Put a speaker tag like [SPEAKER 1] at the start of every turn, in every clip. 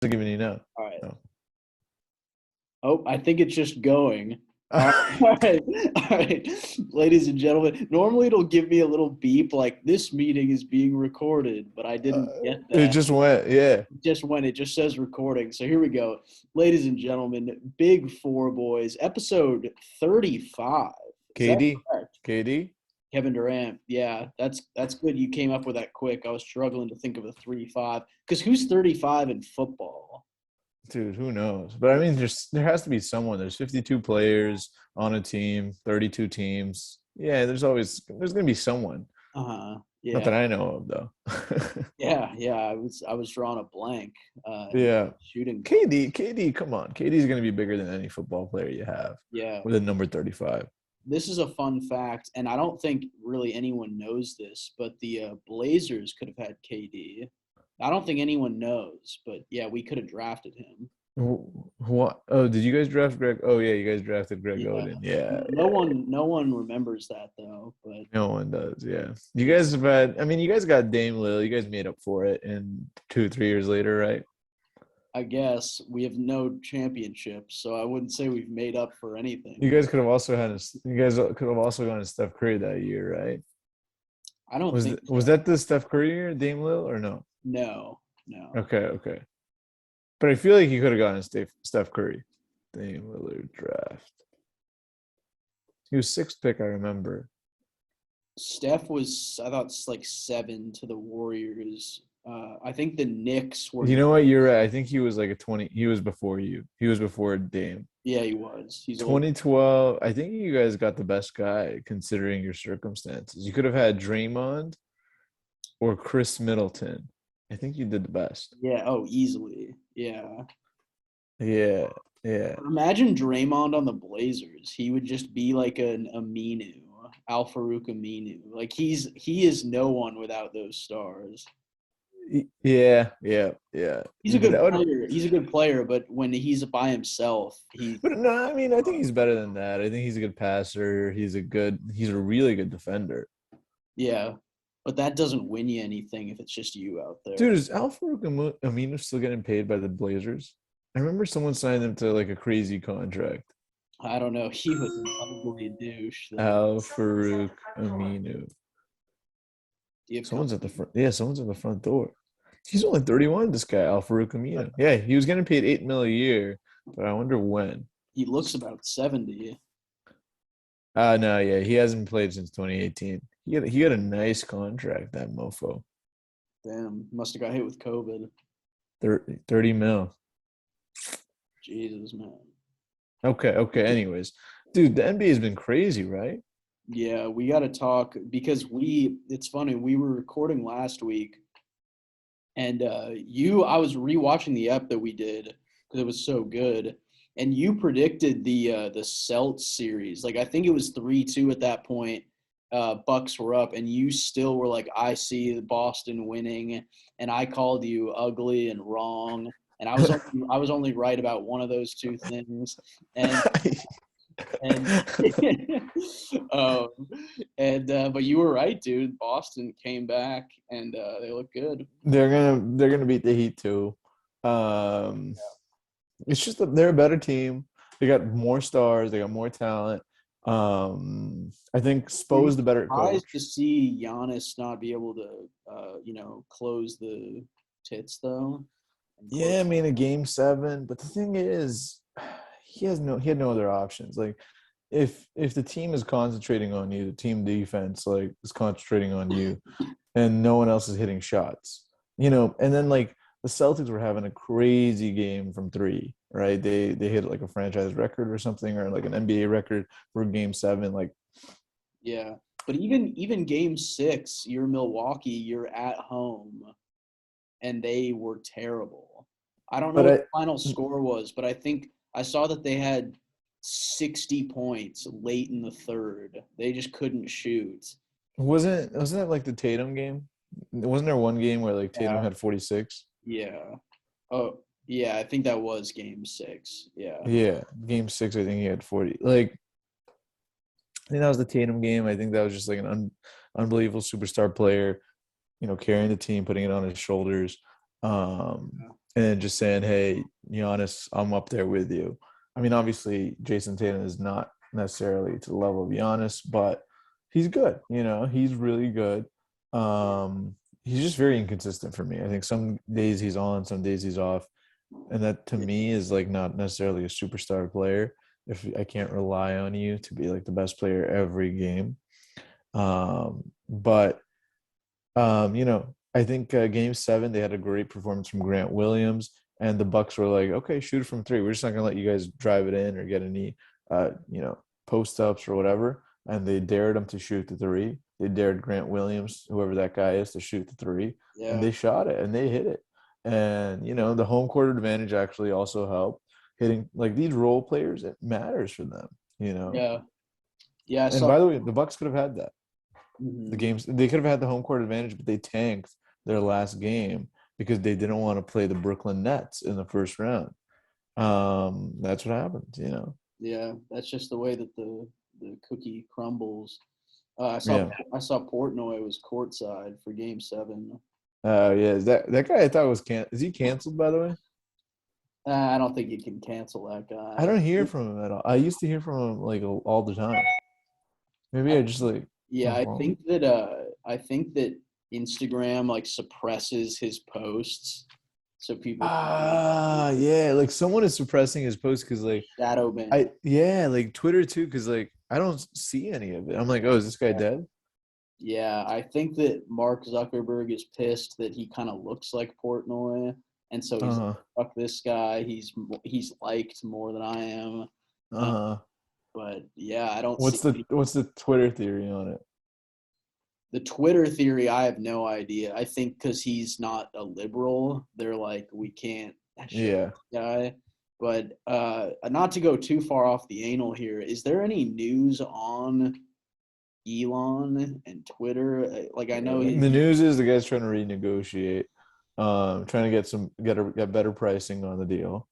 [SPEAKER 1] It's giving you now.
[SPEAKER 2] All right.
[SPEAKER 1] No.
[SPEAKER 2] Oh, I think it's just going. All right.
[SPEAKER 1] Oh.
[SPEAKER 2] All right. All right. Ladies and gentlemen, normally it'll give me a little beep like this meeting is being recorded, but I didn't get
[SPEAKER 1] It
[SPEAKER 2] that.
[SPEAKER 1] just went, yeah.
[SPEAKER 2] Just when it just says recording. So here we go. Ladies and gentlemen, Big Four Boys, episode 35. Is that
[SPEAKER 1] KD,
[SPEAKER 2] correct?
[SPEAKER 1] KD.
[SPEAKER 2] Kevin Durant. Yeah, that's good. You came up with that quick. I was struggling to think of a 3-5 because who's 35 in football?
[SPEAKER 1] Dude, who knows? But I mean, there has to be someone. There's 52 players on a team, 32 teams. Yeah, there's gonna be someone. Not
[SPEAKER 2] Yeah,
[SPEAKER 1] that I know of though.
[SPEAKER 2] yeah. I was drawing a blank.
[SPEAKER 1] Yeah.
[SPEAKER 2] Shooting blank.
[SPEAKER 1] KD, come on. KD's gonna be bigger than any football player you have
[SPEAKER 2] Yeah,
[SPEAKER 1] with a number 35.
[SPEAKER 2] this is a fun fact, and I don't think really anyone knows this, but the Blazers could have had KD. I don't think anyone knows, but yeah, we could have drafted him.
[SPEAKER 1] What? Oh, did you guys draft Greg? Oh yeah, you guys drafted Greg
[SPEAKER 2] Yeah,
[SPEAKER 1] Oden. Yeah,
[SPEAKER 2] no
[SPEAKER 1] yeah.
[SPEAKER 2] one, no one remembers that though. But
[SPEAKER 1] No one does. Yeah. You guys have had. I mean, you guys got Dame Lil. You guys made up for it in 2, 3 years later, right?
[SPEAKER 2] I guess we have no championships, so I wouldn't say we've made up for anything.
[SPEAKER 1] You guys could have also had. You guys could have also gone to Steph Curry that year, right?
[SPEAKER 2] I don't
[SPEAKER 1] Was
[SPEAKER 2] think
[SPEAKER 1] th- was
[SPEAKER 2] so.
[SPEAKER 1] that the Steph Curry year, Dame Lil, or no?
[SPEAKER 2] No, no.
[SPEAKER 1] Okay, okay. But I feel like you could have gotten Steph Curry. Dame Lillard draft. He was sixth pick, I remember.
[SPEAKER 2] Steph was, I thought, like 7 to the Warriors. I think the Knicks were.
[SPEAKER 1] You know what? You're right. I think he was like a 20. He was before you. He was before Dame.
[SPEAKER 2] Yeah, he was. He's old.
[SPEAKER 1] 2012. I think you guys got the best guy considering your circumstances. You could have had Draymond or Chris Middleton. I think you did the best.
[SPEAKER 2] Yeah. Oh, easily. Yeah.
[SPEAKER 1] Yeah, yeah.
[SPEAKER 2] Imagine Draymond on the Blazers. He would just be like an Aminu, Al Farouk Aminu. Like he is no one without those stars.
[SPEAKER 1] Yeah, yeah, yeah.
[SPEAKER 2] He's a good
[SPEAKER 1] That would,
[SPEAKER 2] player. He's a good player, but when he's by himself, he
[SPEAKER 1] but no, I mean, I think he's better than that. I think he's a good passer. He's a really good defender.
[SPEAKER 2] yeah. But that doesn't win you anything if it's just you out there.
[SPEAKER 1] Dude, is Al Farouk Aminu still getting paid by the Blazers? I remember someone signed him to like a crazy contract.
[SPEAKER 2] I don't know. He was an ugly douche. Though.
[SPEAKER 1] Al Farouk Aminu.
[SPEAKER 2] Do you have
[SPEAKER 1] Someone's at the front. Yeah, someone's at the front door. He's only 31, this guy, Al Farouk Aminu. Yeah, he was getting paid $8 million a year, but I wonder when.
[SPEAKER 2] He looks about 70.
[SPEAKER 1] No, yeah, he hasn't played since 2018. He had a nice contract, that mofo.
[SPEAKER 2] Damn, must have got hit with COVID.
[SPEAKER 1] 30 mil.
[SPEAKER 2] Jesus, man.
[SPEAKER 1] Okay. Anyways, dude, the NBA has been crazy, right?
[SPEAKER 2] Yeah, we got to talk because it's funny, we were recording last week and I was rewatching the ep that we did because it was so good. And you predicted the Celtics series. Like I think it was 3-2 at that point. Bucks were up, and you still were like, "I see Boston winning," and I called you ugly and wrong. And I was only right about one of those two things. And and um, but you were right, dude. Boston came back, and they look good.
[SPEAKER 1] They're gonna beat the Heat too. Um, it's just that they're a better team. They got more stars. They got more talent. I think
[SPEAKER 2] Were you
[SPEAKER 1] Spo's the better coach.
[SPEAKER 2] surprised to see Giannis not be able to, close the tits though? And close.
[SPEAKER 1] Yeah, I mean a game seven, but the thing is, he had no other options. Like if the team is concentrating on you, the team defense like is concentrating on you, and no one else is hitting shots, and then like the Celtics were having a crazy game from three, right? They hit like a franchise record or something, or like an NBA record for game seven. Like,
[SPEAKER 2] Yeah, but even game 6, you're Milwaukee, you're at home, and they were terrible. I don't know
[SPEAKER 1] but
[SPEAKER 2] what
[SPEAKER 1] I
[SPEAKER 2] the final score was, but I think I saw that they had 60 points late in the third. They just couldn't shoot.
[SPEAKER 1] wasn't that like the Tatum game? Wasn't there one game where like Tatum
[SPEAKER 2] Yeah.
[SPEAKER 1] had 46?
[SPEAKER 2] Yeah. Oh, yeah, I think that was game 6. Yeah.
[SPEAKER 1] Yeah, game six, I think he had 40. Like, I think that was the Tatum game. I think that was just like an unbelievable superstar player, carrying the team, putting it on his shoulders. Um, and just saying, hey, Giannis, I'm up there with you. I mean, obviously, Jason Tatum is not necessarily to the level of Giannis, but he's good. He's really good. He's just very inconsistent for me. I think some days he's on, some days he's off, and that to me is like not necessarily a superstar player. If I can't rely on you to be like the best player every game, but I think Game 7 they had a great performance from Grant Williams, and the Bucks were like, okay, shoot it from three. We're just not gonna let you guys drive it in or get any, uh, you know, post ups or whatever. And they dared him to shoot the three. They dared Grant Williams, whoever that guy is, to shoot the three, and
[SPEAKER 2] Yeah.
[SPEAKER 1] they shot it and they hit it. And the home court advantage actually also helped hitting like these role players. It matters for them.
[SPEAKER 2] Yeah. Yeah. I
[SPEAKER 1] And
[SPEAKER 2] saw.
[SPEAKER 1] by the way, the Bucks could have had that the
[SPEAKER 2] Mhm.
[SPEAKER 1] games they could have had the home court advantage, but they tanked their last game because they didn't want to play the Brooklyn Nets in the first round. That's what happened.
[SPEAKER 2] Yeah. That's just the way that the cookie crumbles. I saw
[SPEAKER 1] Yeah.
[SPEAKER 2] I saw Portnoy was courtside for Game 7.
[SPEAKER 1] Yeah. Is that guy I thought was is he canceled by the way?
[SPEAKER 2] I don't think you can cancel that
[SPEAKER 1] I
[SPEAKER 2] guy.
[SPEAKER 1] don't hear from him at all. I used to hear from him like all the time. Maybe
[SPEAKER 2] I,
[SPEAKER 1] I just like
[SPEAKER 2] yeah,
[SPEAKER 1] don't follow him.
[SPEAKER 2] I think that Instagram like suppresses his posts so people can
[SPEAKER 1] Yeah, like someone is suppressing his post because like
[SPEAKER 2] shadow ban.
[SPEAKER 1] like Twitter too, because like I don't see any of it. I'm like, oh, is this guy dead?
[SPEAKER 2] Yeah, I think that Mark Zuckerberg is pissed that he kind of looks like Portnoy, and so he's
[SPEAKER 1] Uh-huh.
[SPEAKER 2] like, fuck this guy. He's liked more than I am. Uh,
[SPEAKER 1] Uh-huh.
[SPEAKER 2] but yeah, I don't see
[SPEAKER 1] What's the Twitter theory on it?
[SPEAKER 2] the Twitter theory. I have no idea. I think because he's not a liberal, they're like, we can't show
[SPEAKER 1] Yeah.
[SPEAKER 2] this guy. But not to go too far off the anal here, is there any news on Elon and Twitter? Like I know
[SPEAKER 1] The news is the guy's trying to renegotiate, trying to get better pricing on the deal.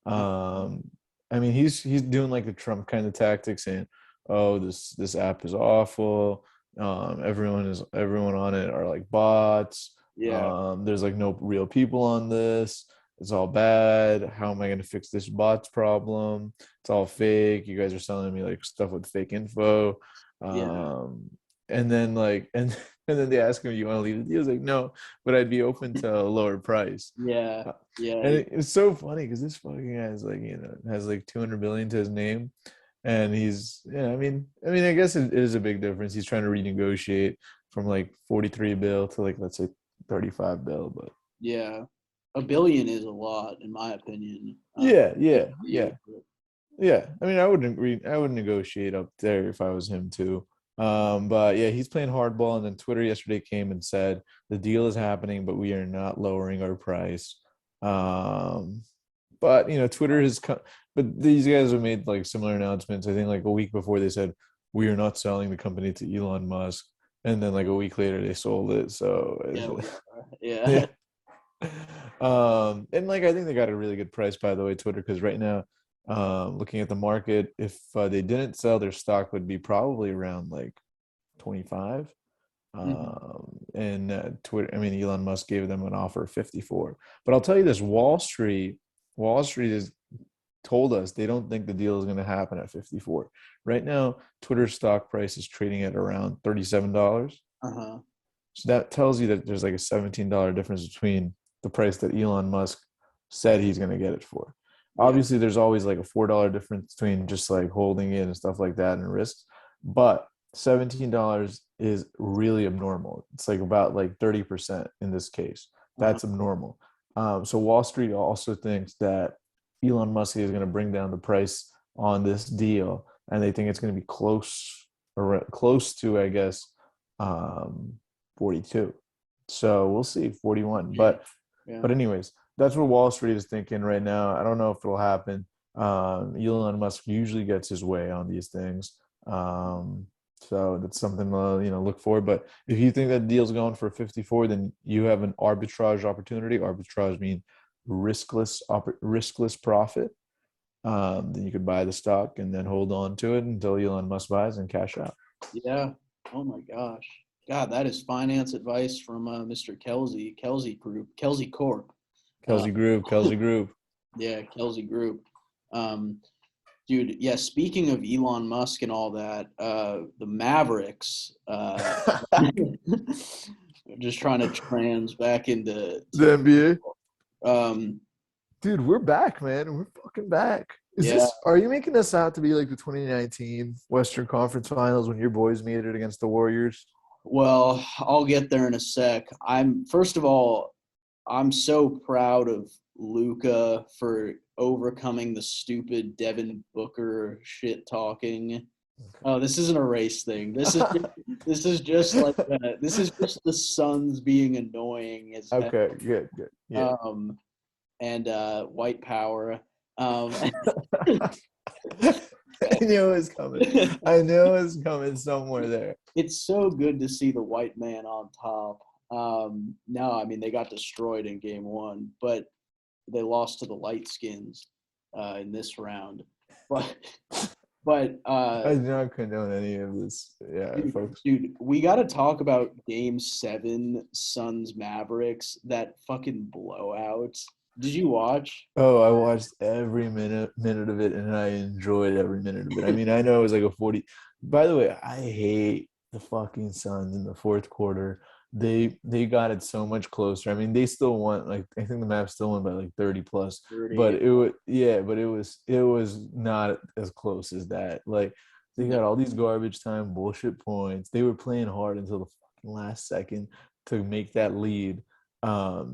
[SPEAKER 1] Um, I mean, he's doing like the Trump kind of tactic, saying, "Oh, this app is awful. Everyone on it are like bots.
[SPEAKER 2] yeah,
[SPEAKER 1] There's like no real people on this. It's all bad. How am I going to fix this bots problem? It's all fake. You guys are selling me like stuff with fake info."
[SPEAKER 2] yeah,
[SPEAKER 1] Um, and then like and then they ask him, "You want to leave the deal?" He's like, "No, but I'd be open to a lower price."
[SPEAKER 2] yeah,
[SPEAKER 1] Uh,
[SPEAKER 2] yeah,
[SPEAKER 1] And it's so funny because this fucking guy is like, has like 200 billion to his name, and he's yeah. I mean, I guess it is a big difference. He's trying to renegotiate from like 43 bill to like let's say 35 bill, but
[SPEAKER 2] yeah. A billion is a lot, in my opinion.
[SPEAKER 1] yeah,
[SPEAKER 2] Good
[SPEAKER 1] yeah,
[SPEAKER 2] for
[SPEAKER 1] yeah.
[SPEAKER 2] you, but
[SPEAKER 1] Yeah, I mean, I would negotiate up there if I was him too. But yeah, he's playing hardball, and then Twitter yesterday came and said the deal is happening, but we are not lowering our price. Um, but Twitter but these guys have made like similar announcements. I think like a week before they said we are not selling the company to Elon Musk, and then like a week later they sold it. So
[SPEAKER 2] yeah, we are. Yeah,
[SPEAKER 1] yeah. And like I think they got a really good price by the way, Twitter, because right now, looking at the market, if they didn't sell, their stock would be probably around like 25.
[SPEAKER 2] Mhm.
[SPEAKER 1] And Twitter, I mean, Elon Musk gave them an offer of 54. But I'll tell you this: Wall Street has told us they don't think the deal is going to happen at 54. Right now, Twitter's stock price is trading at around $37.
[SPEAKER 2] Uh-huh.
[SPEAKER 1] So that tells you that there's like a $17 difference between the price that Elon Musk said he's going to get it for.
[SPEAKER 2] Yeah,
[SPEAKER 1] Obviously, there's always like a $4 difference between just like holding it and stuff like that and risks. But $17 is really abnormal. It's like about like 30% in this case.
[SPEAKER 2] uh-huh.
[SPEAKER 1] That's abnormal. So Wall Street also thinks that Elon Musk is going to bring down the price on this deal, and they think it's going to be close to, I guess, um, 42. So we'll see, 41.
[SPEAKER 2] Yeah,
[SPEAKER 1] But
[SPEAKER 2] yeah,
[SPEAKER 1] anyways, that's what Wall Street is thinking right now. I don't know if it'll happen. Elon Musk usually gets his way on these things. Um, so that's something to look for. But if you think that deal's going for 54, then you have an arbitrage opportunity. Arbitrage means riskless profit. Then you could buy the stock and then hold on to it until Elon Musk buys and cash out.
[SPEAKER 2] yeah. Oh my gosh. God, that is finance advice from Mr. Kelsey Group, Kelsey Corp.
[SPEAKER 1] Kelsey Group.
[SPEAKER 2] Yeah, Kelsey Group. Dude, yeah, speaking of Elon Musk and all that, the Mavericks, just trying to trans back into
[SPEAKER 1] The NBA.
[SPEAKER 2] um,
[SPEAKER 1] Dude, we're back, man. We're fucking back.
[SPEAKER 2] yeah.
[SPEAKER 1] Are you making this out to be like the 2019 Western Conference Finals when your boys made it against the Warriors?
[SPEAKER 2] Well, I'll get there in a sec. First of all, I'm so proud of Luka for overcoming the stupid Devin Booker shit talking. Oh, this isn't a race thing. This is just like this is just the Suns being annoying as hell.
[SPEAKER 1] Okay, good. Yeah.
[SPEAKER 2] And white power.
[SPEAKER 1] I knew it was coming. I knew it was coming somewhere there.
[SPEAKER 2] It's so good to see the white man on top. No, I mean they got destroyed in game 1, but they lost to the light skins in this round. But
[SPEAKER 1] I do not condone any of this. Yeah, folks.
[SPEAKER 2] Dude, we got to talk about Game 7, Suns Mavericks, that fucking blowout. Did you watch?
[SPEAKER 1] Oh, I watched every minute of it, and I enjoyed every minute of it. I mean, I know it was like a 40. By the way, I hate the fucking Suns in the fourth quarter. They got it so much closer. I mean, they still won. Like I think the Mavs still won by like 30 plus.
[SPEAKER 2] 30.
[SPEAKER 1] But it was not as close as that. Like they got all these garbage time bullshit points. They were playing hard until the fucking last second to make that lead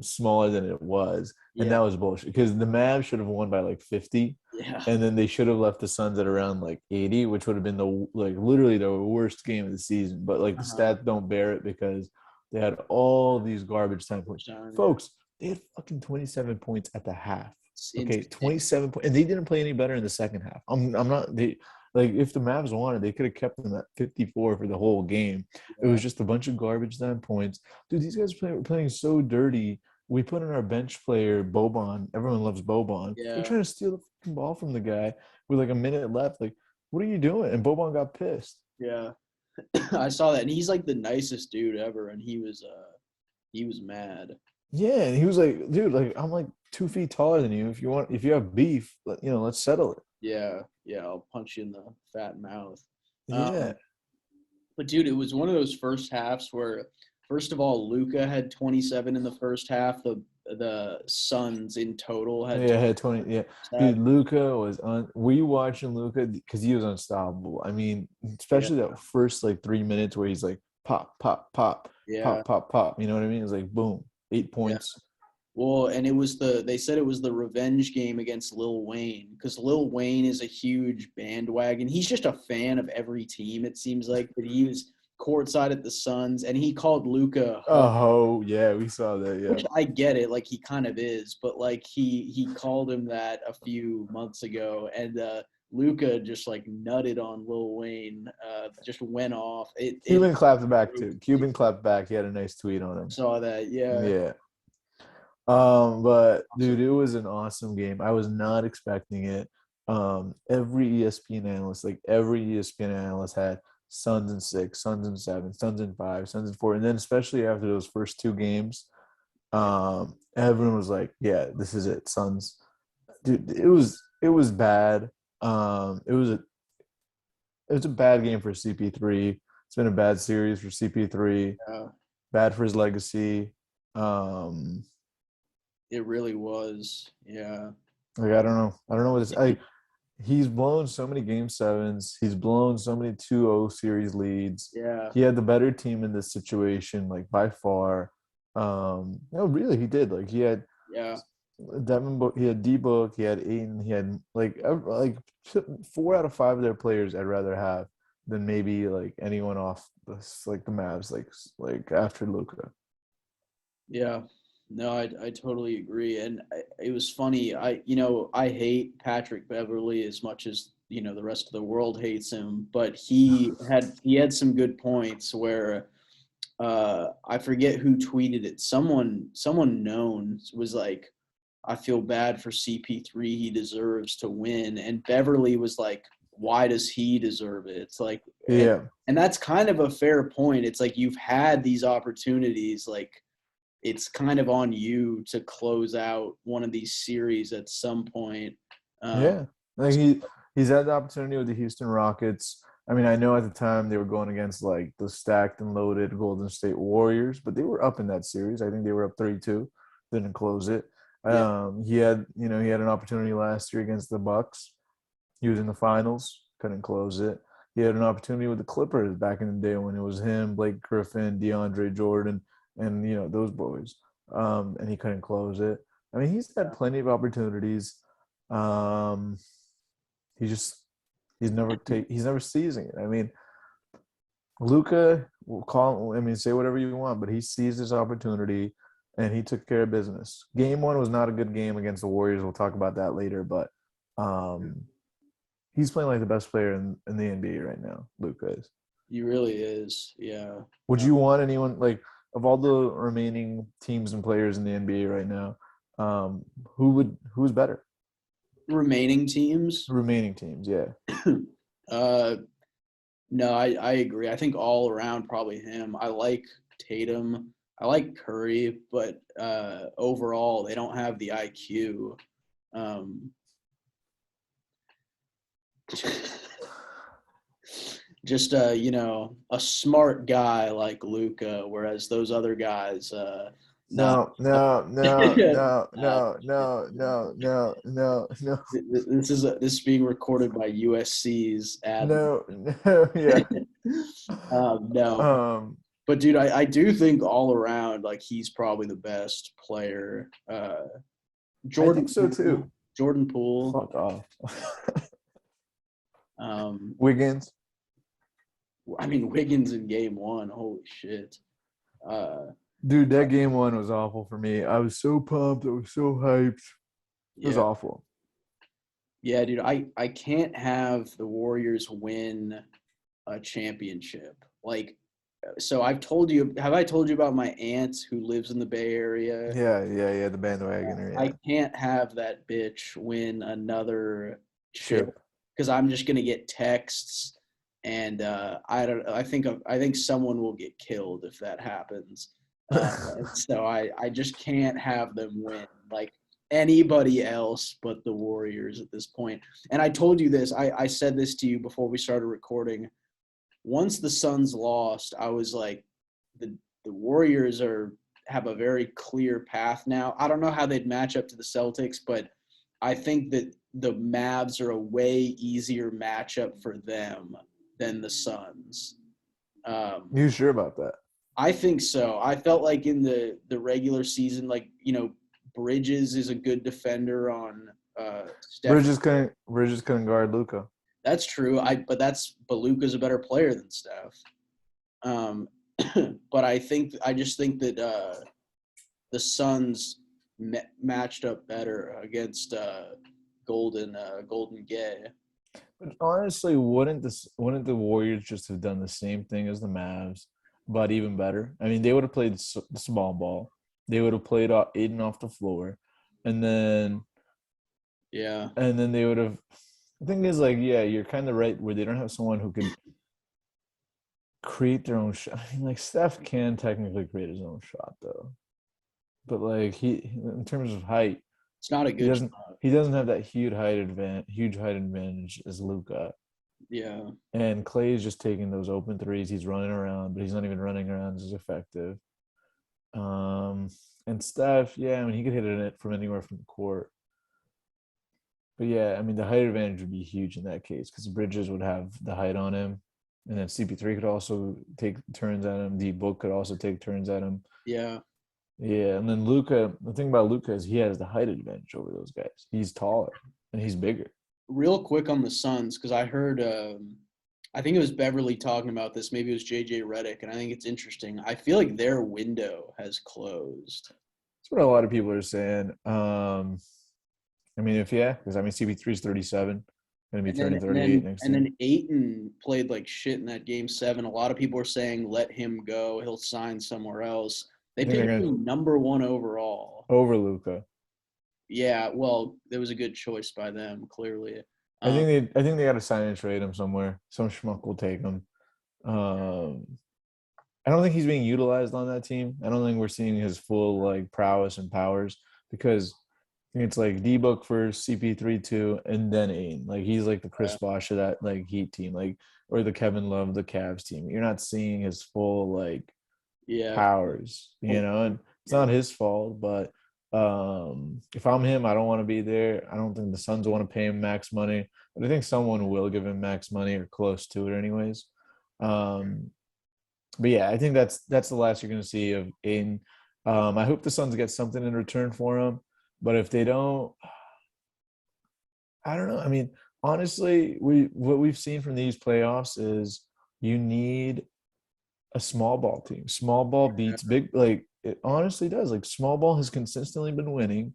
[SPEAKER 1] smaller than it was. And that was bullshit because the Mavs should have won by like 50.
[SPEAKER 2] Yeah.
[SPEAKER 1] And then they should have left the Suns at around like 80, which would have been literally the worst game of the season. But like the stats don't bear it because they had all these garbage time points. Folks, they had fucking 27 points at the half. Okay, 27 points. And they didn't play any better in the second half. I'm not if the Mavs wanted, they could have kept them at 54 for the whole game. It was just a bunch of garbage time points. Dude, these guys were playing so dirty. We put in our bench player, Boban. Everyone loves Boban.
[SPEAKER 2] Yeah.
[SPEAKER 1] They're trying to steal the fucking ball from the guy with like a minute left. Like, what are you doing? And Boban got pissed.
[SPEAKER 2] Yeah. I saw that. And he's like the nicest dude ever. And he was mad.
[SPEAKER 1] Yeah. And he was like, dude, like, I'm like 2 feet taller than you. If you have beef, let's settle it.
[SPEAKER 2] Yeah. Yeah. I'll punch you in the fat mouth.
[SPEAKER 1] Yeah.
[SPEAKER 2] But dude, it was one of those first halves where, first of all, Luka had 27 in the first half. The Suns in total had
[SPEAKER 1] 20. Yeah, dude, Luka was on. Were you watching Luka because he was unstoppable? I mean, especially that first like 3 minutes where he's like pop, pop, pop, pop, pop, pop. You know what I mean? It's like boom, 8 points.
[SPEAKER 2] Yeah. Well, and they said it was the revenge game against Lil Wayne because Lil Wayne is a huge bandwagon. He's just a fan of every team. It seems like, but he was courtside at the Suns, and he called Luka.
[SPEAKER 1] Oh yeah, we saw that. Yeah,
[SPEAKER 2] which I get it, like he kind of is, but like he called him that a few months ago, and Luka just like nutted on Lil Wayne, just went off.
[SPEAKER 1] Cuban clapped back too. Cuban clapped back. He had a nice tweet on him.
[SPEAKER 2] Saw that, yeah.
[SPEAKER 1] Yeah. But dude, it was an awesome game. I was not expecting it. Every ESPN analyst had Suns in 6, Suns in 7, Suns in 5, Suns in 4, and then especially after those first 2 games, everyone was like, "Yeah, this is it, Suns." Dude, it was bad. It was a bad game for CP3. It's been a bad series for CP3.
[SPEAKER 2] Yeah.
[SPEAKER 1] Bad for his legacy.
[SPEAKER 2] It really was, yeah.
[SPEAKER 1] Like I don't know what it's like. He's blown so many game 7s. He's blown so many 2-0 series leads.
[SPEAKER 2] Yeah.
[SPEAKER 1] He had the better team in this situation, like by far. No, really, he did. Like he had Devin Book, he had D-Book, he had Ayton, he had like 4 out of 5 of their players I'd rather have than maybe like anyone off this, like the Mavs, like after Luka.
[SPEAKER 2] Yeah. No, I totally agree, and it was funny. I hate Patrick Beverley as much as the rest of the world hates him, but he had some good points where I forget who tweeted it. Someone known was like, "I feel bad for CP3. He deserves to win," and Beverly was like, "Why does he deserve it?" It's like,
[SPEAKER 1] yeah,
[SPEAKER 2] and that's kind of a fair point. It's like you've had these opportunities, like. it's kind of on you to close out one of these series at some point.
[SPEAKER 1] Yeah, like he's had the opportunity with the Houston Rockets. I mean, I know at the time they were going against like the stacked and loaded Golden State Warriors, but they were up in that series. I think they were up 3-2, didn't close it.
[SPEAKER 2] Yeah,
[SPEAKER 1] He had an opportunity last year against the Bucks. He was in the finals, couldn't close it. He had an opportunity with the Clippers back in the day when it was him, Blake Griffin, DeAndre Jordan, and those boys. And he couldn't close it. I mean, he's had plenty of opportunities. Um, he just he's never seizing it. I mean, Luka will call. I mean, say whatever you want, but he seized his opportunity and he took care of business. Game one was not a good game against the Warriors. We'll talk about that later, but he's playing like the best player in the NBA right now. Luka is.
[SPEAKER 2] he really is. Yeah.
[SPEAKER 1] Would you want anyone like of all the remaining teams and players in the NBA right now? Who's better?
[SPEAKER 2] Remaining teams?
[SPEAKER 1] Remaining teams, yeah.
[SPEAKER 2] No, I agree. I think all around probably him. I like Tatum. I like Curry, but overall they don't have the IQ. Just a smart guy like Luka, whereas those other guys, not.
[SPEAKER 1] No.
[SPEAKER 2] This is being recorded by USC's ad.
[SPEAKER 1] Yeah.
[SPEAKER 2] No, but dude, I do think all around like he's probably the best player. Jordan,
[SPEAKER 1] I think so too.
[SPEAKER 2] Jordan Poole.
[SPEAKER 1] Fuck off.
[SPEAKER 2] Um,
[SPEAKER 1] Wiggins.
[SPEAKER 2] I mean Wiggins in game one. Holy shit.
[SPEAKER 1] Dude, that game one was awful for me. I was so pumped. I was so hyped. It was awful.
[SPEAKER 2] Yeah, dude, I can't have the Warriors win a championship. Like, so have I told you about my aunt who lives in the Bay Area?
[SPEAKER 1] Yeah, the bandwagoner. Yeah.
[SPEAKER 2] I can't have that bitch win another chip because I'm just gonna get texts, and I think someone will get killed if that happens. So I just can't have them win like anybody else but the Warriors at this point. And I told you this. I said this to you before we started recording. Once the Suns lost, I was like, the Warriors have a very clear path now. I don't know how they'd match up to the Celtics, but I think that the Mavs are a way easier matchup for them than the Suns.
[SPEAKER 1] You sure about that?
[SPEAKER 2] I think so. I felt like in the regular season, like, Bridges is a good defender on Steph.
[SPEAKER 1] Bridges couldn't guard Luka.
[SPEAKER 2] That's true. But Luka's a better player than Steph. But I just think that the Suns matched up better against Golden Gay.
[SPEAKER 1] But honestly, wouldn't the Warriors just have done the same thing as the Mavs, but even better? I mean, they would have played the small ball. They would have played Aiden off the floor, and then they would have. The thing is, like, yeah, you're kind of right where they don't have someone who can create their own shot. I mean, like, Steph can technically create his own shot, though, but like in terms of height,
[SPEAKER 2] it's not a good shot.
[SPEAKER 1] He doesn't have that huge height advantage as Luka.
[SPEAKER 2] Yeah.
[SPEAKER 1] And Clay is just taking those open threes. He's running around, but he's not even running around as effective. And Steph, yeah, I mean, he could hit it from anywhere from the court. But yeah, I mean, the height advantage would be huge in that case because Bridges would have the height on him. And then CP3 could also take turns at him. D-Book could also take turns at him.
[SPEAKER 2] Yeah.
[SPEAKER 1] Yeah, and then Luka, the thing about Luka is he has the height advantage over those guys. He's taller and he's bigger.
[SPEAKER 2] Real quick on the Suns, because I heard, I think it was Beverly talking about this. Maybe it was JJ Redick, and I think it's interesting. I feel like their window has closed.
[SPEAKER 1] That's what a lot of people are saying. I mean, because CP3 is 37, going to be turning 38 next year.
[SPEAKER 2] And then Ayton played like shit in that game 7. A lot of people are saying let him go. He'll sign somewhere else. They picked him number 1 overall.
[SPEAKER 1] Over Luka.
[SPEAKER 2] Yeah, well, it was a good choice by them, clearly.
[SPEAKER 1] I think they got to sign and trade him somewhere. Some schmuck will take him. I don't think he's being utilized on that team. I don't think we're seeing his full like prowess and powers because it's like D-Book first, CP3 two, and then Aiden. Like he's like the Chris
[SPEAKER 2] Yeah.
[SPEAKER 1] Bosh of that like Heat team, like or the Kevin Love, the Cavs team. You're not seeing his full like
[SPEAKER 2] Yeah.
[SPEAKER 1] powers, and it's
[SPEAKER 2] Yeah.
[SPEAKER 1] not his fault, but if I'm him, I don't want to be there. I don't think the Suns want to pay him max money, but I think someone will give him max money or close to it anyways. Um, but yeah, I think that's the last you're going to see of Aiden. I hope the Suns get something in return for him, but if they don't, I don't know. I mean, honestly, what we've seen from these playoffs is you need a small ball team. Small ball beats big. Like it honestly does. Like small ball has consistently been winning.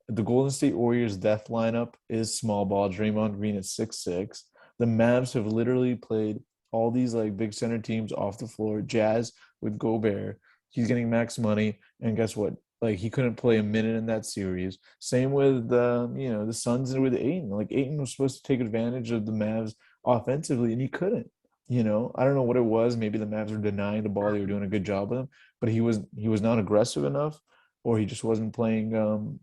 [SPEAKER 1] The Golden State Warriors death lineup is small ball. Draymond Green at 6'6". The Mavs have literally played all these like big center teams off the floor. Jazz with Gobert. He's getting max money. And guess what? Like he couldn't play a minute in that series. Same with the Suns and with Aiton. Like Aiton was supposed to take advantage of the Mavs offensively, and he couldn't. I don't know what it was. Maybe the Mavs were denying the ball. They were doing a good job with him, but he was not aggressive enough, or he just wasn't playing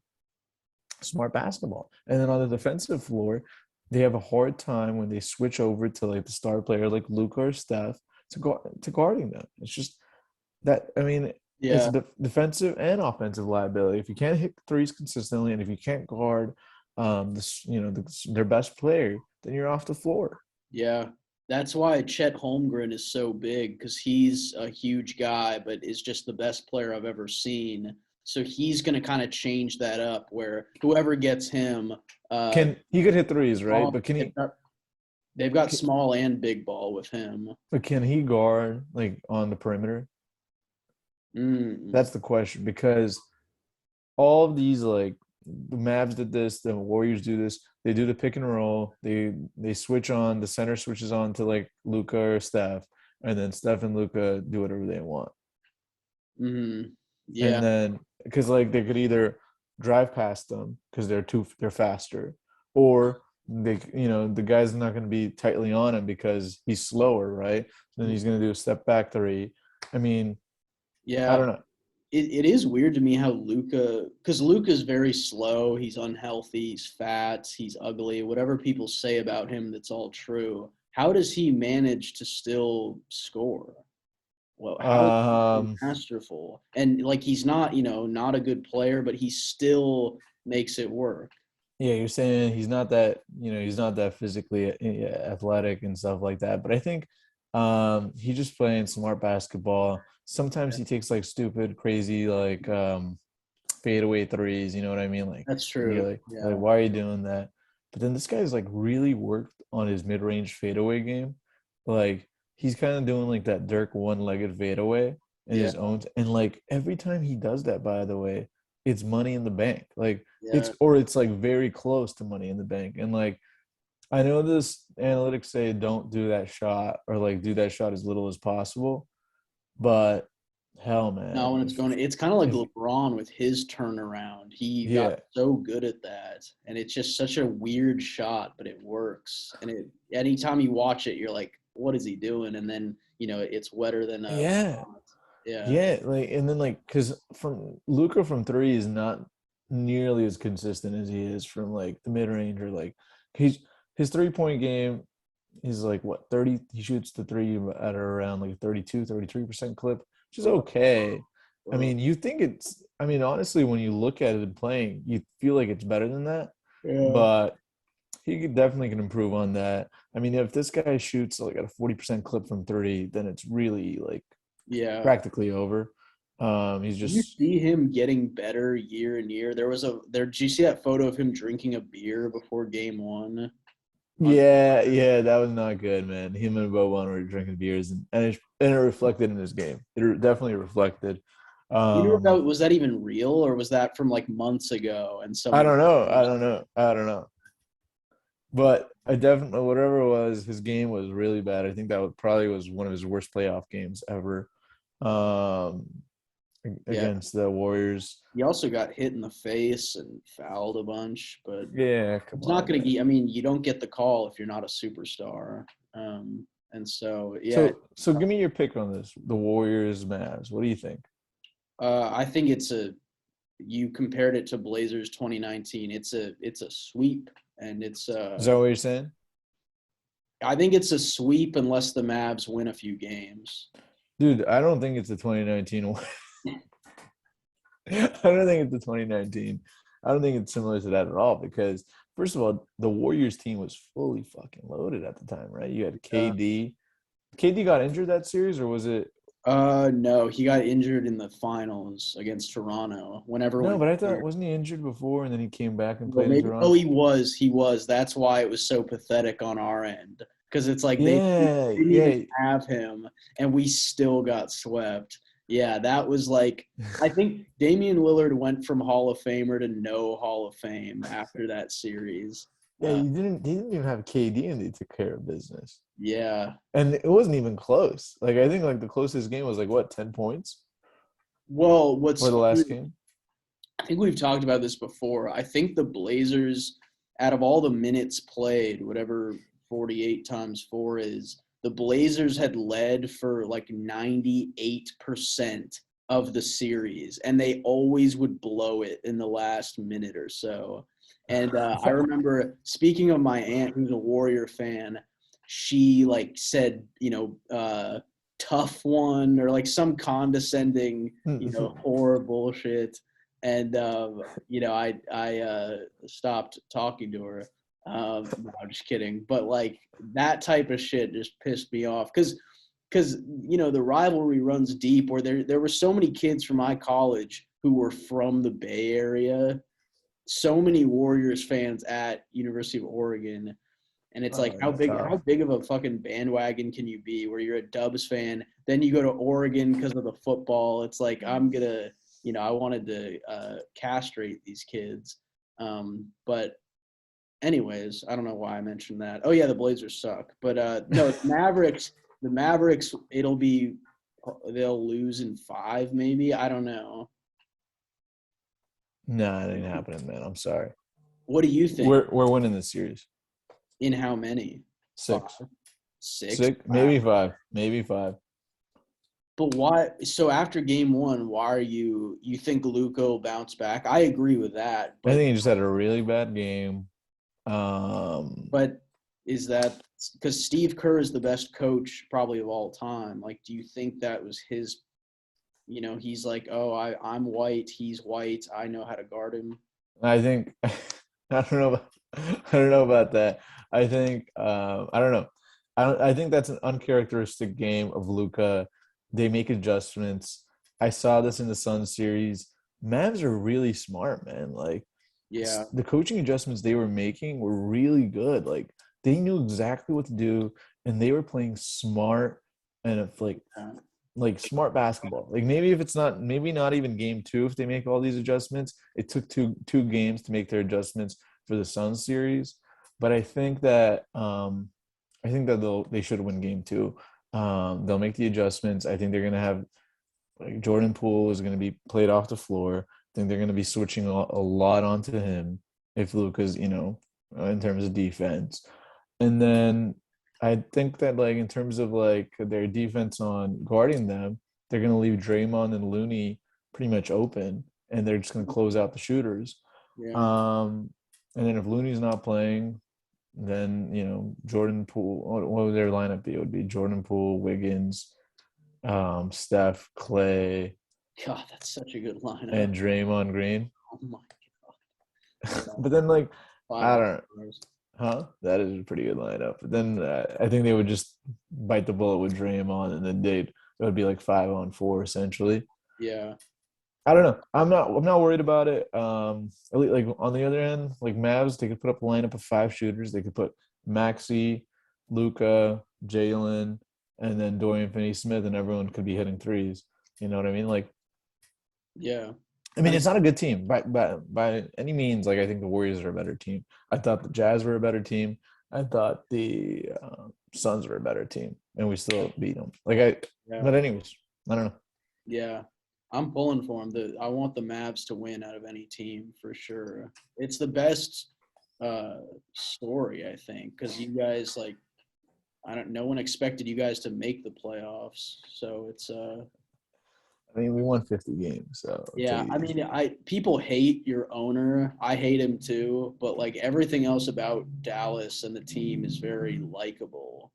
[SPEAKER 1] smart basketball. And then on the defensive floor, they have a hard time when they switch over to like the star player like Luka or Steph to guarding them. It's just that I mean it's
[SPEAKER 2] Yeah.
[SPEAKER 1] a defensive and offensive liability. If you can't hit threes consistently, and if you can't guard their best player, then you're off the floor.
[SPEAKER 2] Yeah. That's why Chet Holmgren is so big because he's a huge guy, but is just the best player I've ever seen. So he's going to kind of change that up where whoever gets him, uh,
[SPEAKER 1] Can he could hit threes, right?
[SPEAKER 2] small,
[SPEAKER 1] But can he?
[SPEAKER 2] they've got small and big ball with him.
[SPEAKER 1] But can he guard like on the perimeter?
[SPEAKER 2] Mm,
[SPEAKER 1] That's the question because all of these like the Mavs did this, the Warriors do this. They do the pick and roll. They switch on the center switches on to like Luka or Steph, and then Steph and Luka do whatever they want.
[SPEAKER 2] yeah,
[SPEAKER 1] And then because like they could either drive past them because they're faster, or the guy's not going to be tightly on him because he's slower, right? Then he's going to do a step back three. I mean, I
[SPEAKER 2] yeah.
[SPEAKER 1] don't know.
[SPEAKER 2] It is weird to me how Luca, because Luca's very slow. He's unhealthy. He's fat. He's ugly. Whatever people say about him, that's all true. How does he manage to still score? Well, how is he so
[SPEAKER 1] Um,
[SPEAKER 2] masterful? And like he's not, not a good player, but he still makes it work.
[SPEAKER 1] yeah, you're saying he's not that physically athletic and stuff like that. But I think he's just playing smart basketball. Sometimes he takes like stupid, crazy like fadeaway threes. You know what I mean? Like
[SPEAKER 2] That's
[SPEAKER 1] and
[SPEAKER 2] true.
[SPEAKER 1] you're like,
[SPEAKER 2] Yeah.
[SPEAKER 1] why are you doing that? But then this guy's like really worked on his mid-range fadeaway game. Like he's kind of doing like that Dirk one-legged fadeaway in
[SPEAKER 2] Yeah.
[SPEAKER 1] his own. And like every time he does that, by the way, it's money in the bank. Like
[SPEAKER 2] Yeah.
[SPEAKER 1] it's like very close to money in the bank. And like I know this analytics say don't do that shot or like do that shot as little as possible, but hell,
[SPEAKER 2] Now
[SPEAKER 1] man,
[SPEAKER 2] when it's kind of like
[SPEAKER 1] if
[SPEAKER 2] LeBron with his turnaround. He got
[SPEAKER 1] yeah,
[SPEAKER 2] so good at that, and it's just such a weird shot, but it works. And anytime you watch it, you're like, "What is he doing?" And then it's wetter than a
[SPEAKER 1] yeah,
[SPEAKER 2] font. Yeah,
[SPEAKER 1] yeah, like and then like because from Luca from three is not nearly as consistent as he is from like the mid range or like he's his 3-point game is like what 30 he shoots the three at around like 32-33% clip, which is okay. I
[SPEAKER 2] Uh,
[SPEAKER 1] mean you think it's I mean honestly when you look at it and playing you feel like it's better than that,
[SPEAKER 2] yeah,
[SPEAKER 1] but he could definitely can improve on that. I mean if this guy shoots like at a 40% clip from three, then it's really like
[SPEAKER 2] yeah.
[SPEAKER 1] practically over. He's
[SPEAKER 2] Did you
[SPEAKER 1] just
[SPEAKER 2] see him getting better year and year? Did you see that photo of him drinking a beer before game one? On
[SPEAKER 1] yeah, yeah, that was not good, man. Him and Boban were drinking beers, and it reflected in his game. Definitely reflected.
[SPEAKER 2] you know if
[SPEAKER 1] Um,
[SPEAKER 2] that was that even real or was that from like months ago and
[SPEAKER 1] I
[SPEAKER 2] someone
[SPEAKER 1] don't know, I don't know, I don't know. But I definitely, whatever it was, his game was really bad. I think probably was one of his worst playoff games ever. Um,
[SPEAKER 2] yeah.
[SPEAKER 1] against the Warriors.
[SPEAKER 2] He also got hit in the face and fouled a bunch, but
[SPEAKER 1] Yeah, come
[SPEAKER 2] it's not
[SPEAKER 1] on,
[SPEAKER 2] going to
[SPEAKER 1] man.
[SPEAKER 2] get. I mean, you don't get the call if you're not a superstar. And so, yeah,
[SPEAKER 1] So give me your pick on this. The Warriors, Mavs. What do you think?
[SPEAKER 2] I think you compared it to Blazers 2019. It's a sweep, and
[SPEAKER 1] Is that what you're saying?
[SPEAKER 2] I think it's a sweep unless the Mavs win a few games.
[SPEAKER 1] Dude, I don't think it's the 2019 one. I don't think it's the 2019. I don't think it's similar to that at all because first of all, the Warriors team was fully fucking loaded at the time, right? You had
[SPEAKER 2] Uh,
[SPEAKER 1] KD. KD got injured that series, or was it?
[SPEAKER 2] no, he got injured in the finals against Toronto when
[SPEAKER 1] No,
[SPEAKER 2] everyone
[SPEAKER 1] but I thought
[SPEAKER 2] cared.
[SPEAKER 1] wasn't he injured before and then he came back and
[SPEAKER 2] Well,
[SPEAKER 1] played in
[SPEAKER 2] maybe. Oh,
[SPEAKER 1] Toronto?
[SPEAKER 2] he was. He was. That's why it was so pathetic on our end because it's like they
[SPEAKER 1] Yeah,
[SPEAKER 2] didn't even
[SPEAKER 1] yeah.
[SPEAKER 2] have him, and we still got swept. Yeah, that was like I think Damian Lillard went from Hall of Famer to no Hall of Fame after that series.
[SPEAKER 1] Yeah,
[SPEAKER 2] Uh,
[SPEAKER 1] he didn't even have KD and they took care of business.
[SPEAKER 2] yeah.
[SPEAKER 1] And it wasn't even close. Like I think like the closest game was like what, 10 points
[SPEAKER 2] Well, what's
[SPEAKER 1] for the
[SPEAKER 2] funny,
[SPEAKER 1] last game?
[SPEAKER 2] I think we've talked about this before. I think the Blazers, out of all the minutes played, whatever 48 times 4 is, the Blazers had led for like 98% of the series, and they always would blow it in the last minute or so. And I remember speaking of my aunt, who's a Warrior fan, she like said, tough one or like some condescending, horror bullshit, and I stopped talking to her. No, I'm just kidding. But like that type of shit just pissed me off because the rivalry runs deep. Where there were so many kids from my college who were from the Bay Area, so many Warriors fans at University of Oregon. And it's like
[SPEAKER 1] Oh,
[SPEAKER 2] how
[SPEAKER 1] it's
[SPEAKER 2] big
[SPEAKER 1] tough.
[SPEAKER 2] how big of a fucking bandwagon can you be where you're a Dubs fan, then you go to Oregon because of the football. It's like I wanted to castrate these kids. But anyways, I don't know why I mentioned that. Oh yeah, the Blazers suck. But no, the Mavericks, they'll lose in 5 maybe. I don't know.
[SPEAKER 1] Nah, it ain't happening, man. I'm sorry.
[SPEAKER 2] What do you think?
[SPEAKER 1] We're winning this series.
[SPEAKER 2] In how many? 5,
[SPEAKER 1] Six.
[SPEAKER 2] 6?
[SPEAKER 1] Six, maybe five. Maybe five.
[SPEAKER 2] But why? So after game one, why are you think Luka will bounce back? I agree with that,
[SPEAKER 1] I
[SPEAKER 2] but
[SPEAKER 1] think he just had a really bad game.
[SPEAKER 2] but is that because Steve Kerr is the best coach probably of all time? Like, do you think that was his? He's like, oh, I'm white, he's white, I know how to guard him.
[SPEAKER 1] I think I don't know about, I don't know about that. I think I don't know. I think that's an uncharacteristic game of Luca. They make adjustments. I saw this in the Sun series. Mavs are really smart, man. Like
[SPEAKER 2] Yeah,
[SPEAKER 1] the coaching adjustments they were making were really good. Like they knew exactly what to do, and they were playing smart and if like smart basketball. Like maybe if it's not maybe not even game two if they make all these adjustments. It took two games to make their adjustments for the Sun series. But I think that they should win game two. They'll make the adjustments. I think they're gonna have like Jordan Poole is gonna be played off the floor. I think they're gonna be switching a lot onto him if Luka's, in terms of defense. And then I think that like in terms of like their defense on guarding them, they're gonna leave Draymond and Looney pretty much open, and they're just gonna close out the shooters.
[SPEAKER 2] yeah.
[SPEAKER 1] And then if Looney's not playing, then Jordan Poole. What would their lineup be? It would be Jordan Poole, Wiggins, Steph, Clay,
[SPEAKER 2] God, that's such a good lineup.
[SPEAKER 1] and Draymond Green.
[SPEAKER 2] Oh my God. Yeah,
[SPEAKER 1] But then like
[SPEAKER 2] five
[SPEAKER 1] I
[SPEAKER 2] all
[SPEAKER 1] don't.
[SPEAKER 2] stars.
[SPEAKER 1] Huh? That is a pretty good lineup. But then I think they would just bite the bullet with Draymond, and then it would be like 5-on-4 essentially.
[SPEAKER 2] Yeah,
[SPEAKER 1] I don't know. I'm not worried about it. Like on the other end, like Mavs, they could put up a lineup of 5 shooters. They could put Maxi, Luca, Jalen, and then Dorian Finney-Smith, and everyone could be hitting threes. You know what I mean? Like,
[SPEAKER 2] yeah.
[SPEAKER 1] I mean, it's not a good team by any means. Like, I think the Warriors are a better team. I thought the Jazz were a better team. I thought the Suns were a better team, and we still beat them.
[SPEAKER 2] Yeah.
[SPEAKER 1] But anyways, I don't know.
[SPEAKER 2] Yeah, I'm pulling for him. I want the Mavs to win out of any team for sure. It's the best story, I think, because you guys like. No one expected you guys to make the playoffs, so it's
[SPEAKER 1] I mean, we won 50 games, so
[SPEAKER 2] yeah.
[SPEAKER 1] take
[SPEAKER 2] I
[SPEAKER 1] it easy.
[SPEAKER 2] mean, people hate your owner. I hate him too, but like everything else about Dallas and the team is very likable.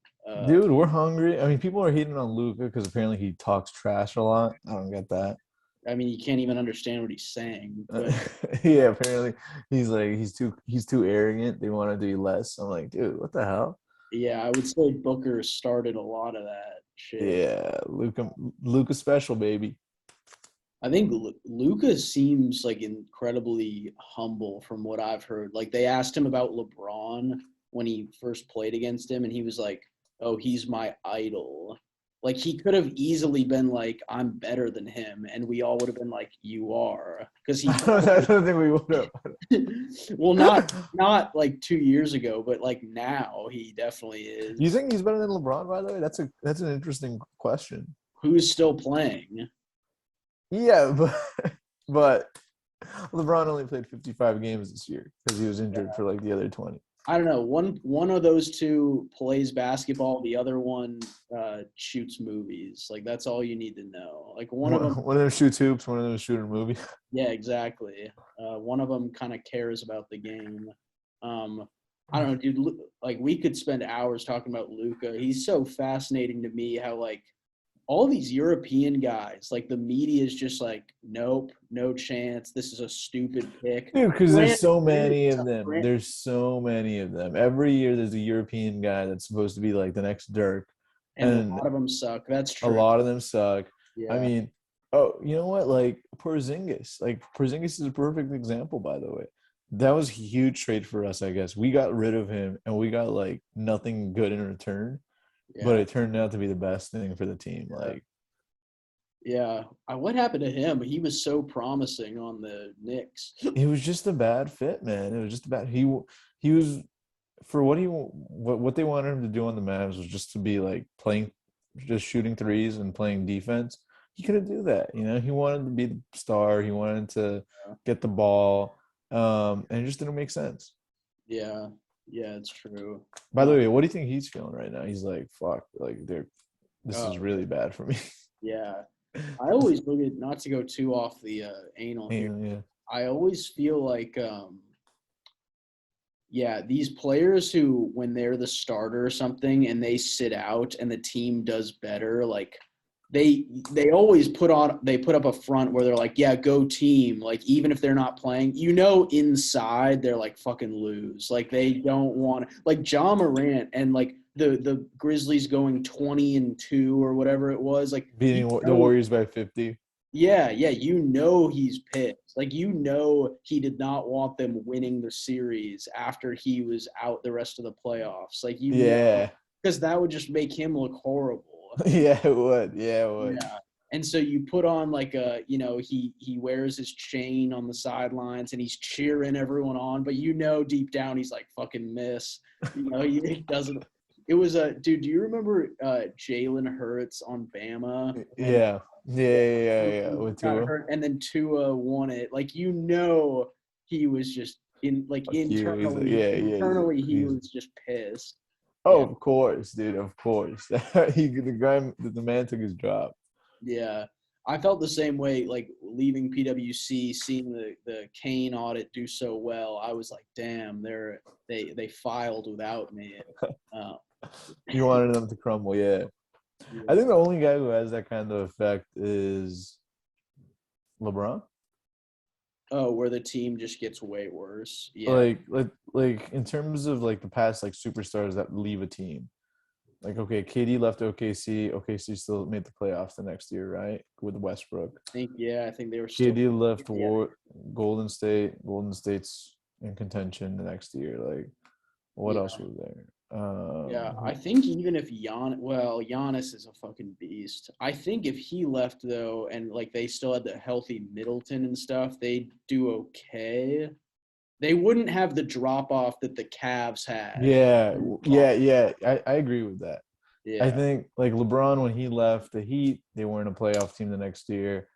[SPEAKER 1] Dude, we're hungry. I mean, people are hating on Luka because apparently he talks trash a lot. I don't get that.
[SPEAKER 2] I mean, you can't even understand what he's saying, but
[SPEAKER 1] Yeah, apparently he's too arrogant. They want to do less. I'm like, dude, what the hell?
[SPEAKER 2] yeah, I would say Booker started a lot of that shit.
[SPEAKER 1] Yeah, Luca special, baby.
[SPEAKER 2] I think Luca seems like incredibly humble from what I've heard. Like they asked him about LeBron when he first played against him, and he was like, "Oh, he's my idol." Like he could have easily been like, "I'm better than him," and we all would have been like, "You are," because he
[SPEAKER 1] I don't think we would have.
[SPEAKER 2] well, not like 2 years ago, but like now he definitely
[SPEAKER 1] You
[SPEAKER 2] is.
[SPEAKER 1] think he's better than LeBron? By the way, that's an interesting question.
[SPEAKER 2] Who's still playing?
[SPEAKER 1] Yeah, but LeBron only played 55 games this year because he was injured for like the other 20.
[SPEAKER 2] I don't know. One of those two plays basketball. The other one shoots movies. Like that's all you need to know. Like one of them,
[SPEAKER 1] One of them shoots hoops, one of them shooting a movie.
[SPEAKER 2] yeah, exactly. One of them kind of cares about the game. Um, I don't know, dude. Like we could spend hours talking about Luca. He's so fascinating to me. How like all these European guys, like the media is just like, nope, no chance. This is a stupid pick.
[SPEAKER 1] Dude, because there's
[SPEAKER 2] Grant,
[SPEAKER 1] so
[SPEAKER 2] granted,
[SPEAKER 1] many of them.
[SPEAKER 2] Grant,
[SPEAKER 1] There's so many of them. Every year there's a European guy that's supposed to be like the next Dirk.
[SPEAKER 2] and a
[SPEAKER 1] And
[SPEAKER 2] lot of them suck. That's
[SPEAKER 1] a
[SPEAKER 2] true.
[SPEAKER 1] lot of them suck. I
[SPEAKER 2] Yeah.
[SPEAKER 1] mean, oh, you know what? Like Porzingis. Like Porzingis is a perfect example, by the way. That was a huge trade for us, I guess. We got rid of him and we got like nothing good in return, but
[SPEAKER 2] Yeah.
[SPEAKER 1] it turned out to be the best thing for the team.
[SPEAKER 2] Yeah.
[SPEAKER 1] Like
[SPEAKER 2] Yeah. What happened to him? He was so promising on the Knicks.
[SPEAKER 1] it was just a bad fit, man. It was just about he was for what they wanted him to do on the Mavs was just to be like playing, just shooting threes and playing defense. He couldn't do that. You know, he wanted to be the star. He wanted to get the ball, and it just didn't make sense.
[SPEAKER 2] Yeah. Yeah, it's true.
[SPEAKER 1] By the way, what do you think he's feeling right now? He's like, fuck, like this is
[SPEAKER 2] Oh,
[SPEAKER 1] really bad for me.
[SPEAKER 2] yeah. I always look at, not to go too off the anal here.
[SPEAKER 1] Yeah,
[SPEAKER 2] I always feel like yeah, these players who when they're the starter or something and they sit out and the team does better, like they always put up a front where they're like, yeah, go team. Like even if they're not playing, inside they're like fucking lose. Like they don't want like John Morant and like the Grizzlies going 20-2 or whatever it was. Like
[SPEAKER 1] beating the Warriors by 50.
[SPEAKER 2] yeah, he's pissed. Like he did not want them winning the series after he was out the rest of the playoffs. Like
[SPEAKER 1] Yeah,
[SPEAKER 2] because that would just make him look horrible.
[SPEAKER 1] yeah, it would. Yeah, it would.
[SPEAKER 2] Yeah. And so you put on like he wears his chain on the sidelines and he's cheering everyone on, but deep down he's like fucking miss. He doesn't. It was a dude. Do you remember Jalen Hurts on Bama and
[SPEAKER 1] Yeah, yeah. With
[SPEAKER 2] got
[SPEAKER 1] Tua.
[SPEAKER 2] hurt and then Tua won it? Like he was just
[SPEAKER 1] Fuck you. He's like, yeah, yeah.
[SPEAKER 2] internally he
[SPEAKER 1] He's
[SPEAKER 2] was just pissed.
[SPEAKER 1] oh,
[SPEAKER 2] Yeah.
[SPEAKER 1] of course, dude. Of course. The man took his job.
[SPEAKER 2] Yeah. I felt the same way, like leaving PwC, seeing the Kane audit do so well. I was like, damn, they filed without me. Uh,
[SPEAKER 1] You wanted them to crumble, yeah. I
[SPEAKER 2] yeah.
[SPEAKER 1] think the only guy who has that kind of effect is LeBron.
[SPEAKER 2] Oh, where the team just gets way worse. Yeah.
[SPEAKER 1] Like in terms of like the past like superstars that leave a team. Like okay, KD left OKC. OKC still made the playoffs the next year, right? With Westbrook.
[SPEAKER 2] I think they were still
[SPEAKER 1] KD left
[SPEAKER 2] yeah.
[SPEAKER 1] Golden State. Golden State's in contention the next year. Like what
[SPEAKER 2] Yeah.
[SPEAKER 1] else was there?
[SPEAKER 2] Yeah, I think even if Giannis is a fucking beast. I think if he left though, and like they still had the healthy Middleton and stuff, they'd do okay. They wouldn't have the drop off that the Cavs had.
[SPEAKER 1] Yeah. I agree with that. I
[SPEAKER 2] Yeah,
[SPEAKER 1] think like LeBron when he left the Heat, they weren't a playoff team the next year.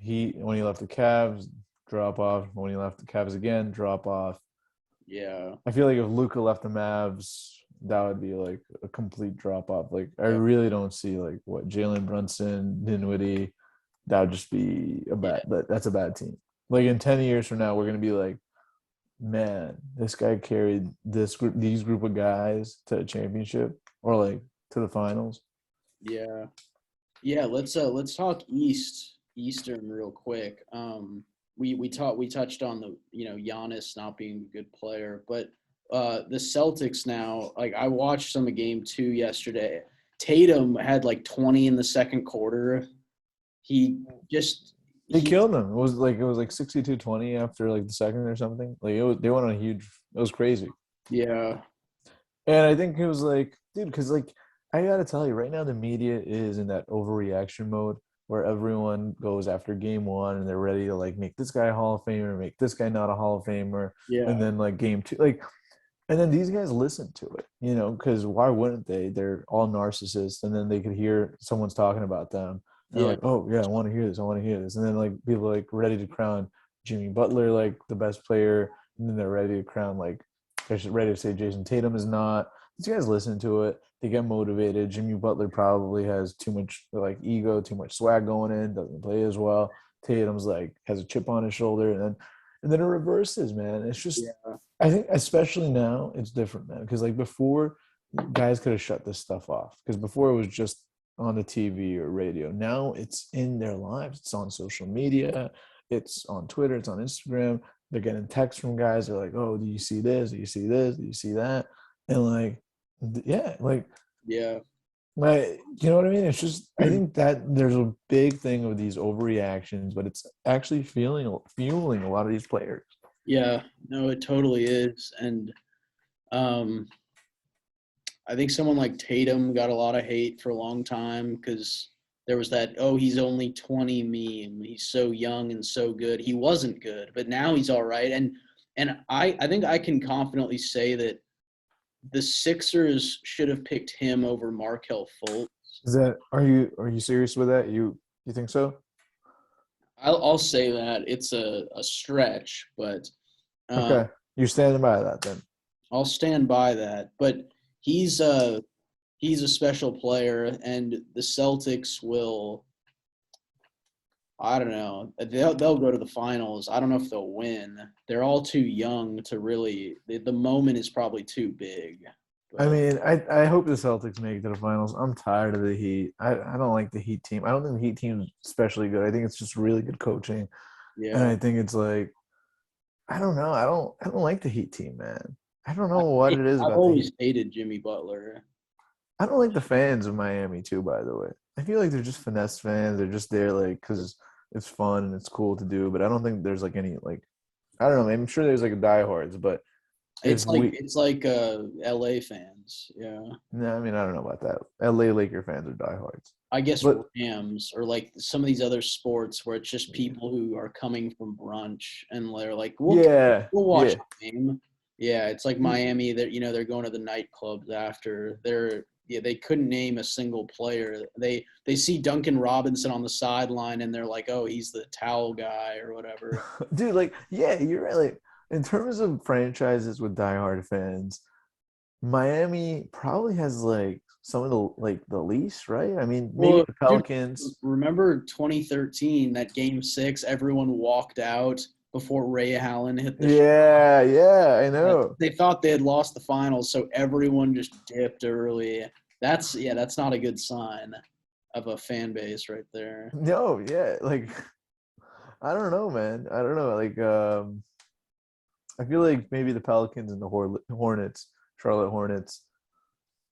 [SPEAKER 1] When he left the Cavs, drop off. When he left the Cavs again, drop off.
[SPEAKER 2] yeah,
[SPEAKER 1] I feel like if Luka left the Mavs, that would be like a complete drop off. Like I
[SPEAKER 2] Yeah,
[SPEAKER 1] really don't see like what Jalen Brunson, Dinwiddie. That would just be a
[SPEAKER 2] yeah,
[SPEAKER 1] bad. That's a bad team. Like in 10 years from now, we're gonna be like, man, this guy carried these group of guys to a championship or like to the finals.
[SPEAKER 2] yeah, yeah. Let's talk Eastern real quick. We touched on the Giannis not being a good player, but the Celtics now. Like I watched some of game 2 yesterday. Tatum had like 20 in the second quarter. He just
[SPEAKER 1] They
[SPEAKER 2] he
[SPEAKER 1] killed them. It was like 62-20 after like the second or something. Like they went on a huge. It was crazy.
[SPEAKER 2] yeah
[SPEAKER 1] And I think it was like, dude, because like I gotta tell you, right now the media is in that overreaction mode where everyone goes after game one and they're ready to like make this guy a Hall of Famer, make this guy not a Hall of Famer, and
[SPEAKER 2] yeah
[SPEAKER 1] then like game two, like, and then these guys listen to it, because why wouldn't they? They're all narcissists, and then they could hear someone's talking about them, and they're
[SPEAKER 2] yeah
[SPEAKER 1] like, oh yeah, I want to hear this, I want to hear this, and then like people like ready to crown Jimmy Butler like the best player, and then they're ready to crown like they're ready to say Jason Tatum is not. These guys listen to it. They get motivated. Jimmy Butler probably has too much like ego, too much swag going in, doesn't play as well. Tatum's like has a chip on his shoulder, and then it reverses, man. It's just
[SPEAKER 2] yeah
[SPEAKER 1] I think especially now it's different, man. Because like before, guys could have shut this stuff off. Because before it was just on the TV or radio. Now it's in their lives. It's on social media. It's on Twitter. It's on Instagram. They're getting texts from guys. They're like, "Oh, do you see this? Do you see this? Do you see that?" And like, yeah,
[SPEAKER 2] yeah
[SPEAKER 1] you know what I mean? It's just I think that there's a big thing of these overreactions, but it's actually fueling a lot of these players.
[SPEAKER 2] yeah. No, it totally is, and um, I think someone like Tatum got a lot of hate for a long time because there was that, oh, he's only 20 meme. He's so young and so good. He wasn't good, but now he's all right. And I think I can confidently say that the Sixers should have picked him over Markel Fultz.
[SPEAKER 1] Is that are you serious with that? You think so?
[SPEAKER 2] I'll say that it's a stretch, but uh,
[SPEAKER 1] Okay. You're standing by that then.
[SPEAKER 2] I'll stand by that. But he's a he's a special player, and the Celtics will. I don't know. They'll go to the finals. I don't know if they'll win. They're all too young to really. The moment is probably too big.
[SPEAKER 1] I
[SPEAKER 2] But
[SPEAKER 1] mean, I hope the Celtics make it to the finals. I'm tired of the Heat. I don't like the Heat team. I don't think the Heat team is especially good. I think it's just really good coaching. And
[SPEAKER 2] yeah,
[SPEAKER 1] I think it's like I don't know. I don't like the Heat team, man. I don't know what it is
[SPEAKER 2] I've
[SPEAKER 1] about the Heat.
[SPEAKER 2] always hated Jimmy Butler.
[SPEAKER 1] I don't like the fans of Miami too, by the way. I feel like they're just finesse fans. They're just there like because it's fun and it's cool to do. But I don't think there's like any like I don't know. I'm sure there's like diehards, but if we
[SPEAKER 2] It's like LA fans. Yeah.
[SPEAKER 1] no, I mean I don't know about that. LA Laker fans are diehards.
[SPEAKER 2] I guess
[SPEAKER 1] But
[SPEAKER 2] Rams or like some of these other sports where it's just people who are coming from brunch and they're like,
[SPEAKER 1] yeah,
[SPEAKER 2] we'll watch
[SPEAKER 1] yeah.
[SPEAKER 2] the game. Yeah, it's like Miami that they're going to the nightclubs after. They couldn't name a single player. They see Duncan Robinson on the sideline and they're like, oh, he's the towel guy or whatever.
[SPEAKER 1] Dude, like, yeah, you're right. Like, in terms of franchises with diehard fans, Miami probably has like some of the least, right? I mean, maybe
[SPEAKER 2] Well,
[SPEAKER 1] the
[SPEAKER 2] dude,
[SPEAKER 1] Pelicans.
[SPEAKER 2] remember 2013, that game 6, everyone walked out before Ray Allen hit the shot.
[SPEAKER 1] Yeah, yeah, I know.
[SPEAKER 2] They thought they had lost the finals, so everyone just dipped early. That's not a good sign of a fan base right there.
[SPEAKER 1] No, yeah, like I don't know, man. I don't know. Like, I feel like maybe the Pelicans and the Hornets, Charlotte Hornets,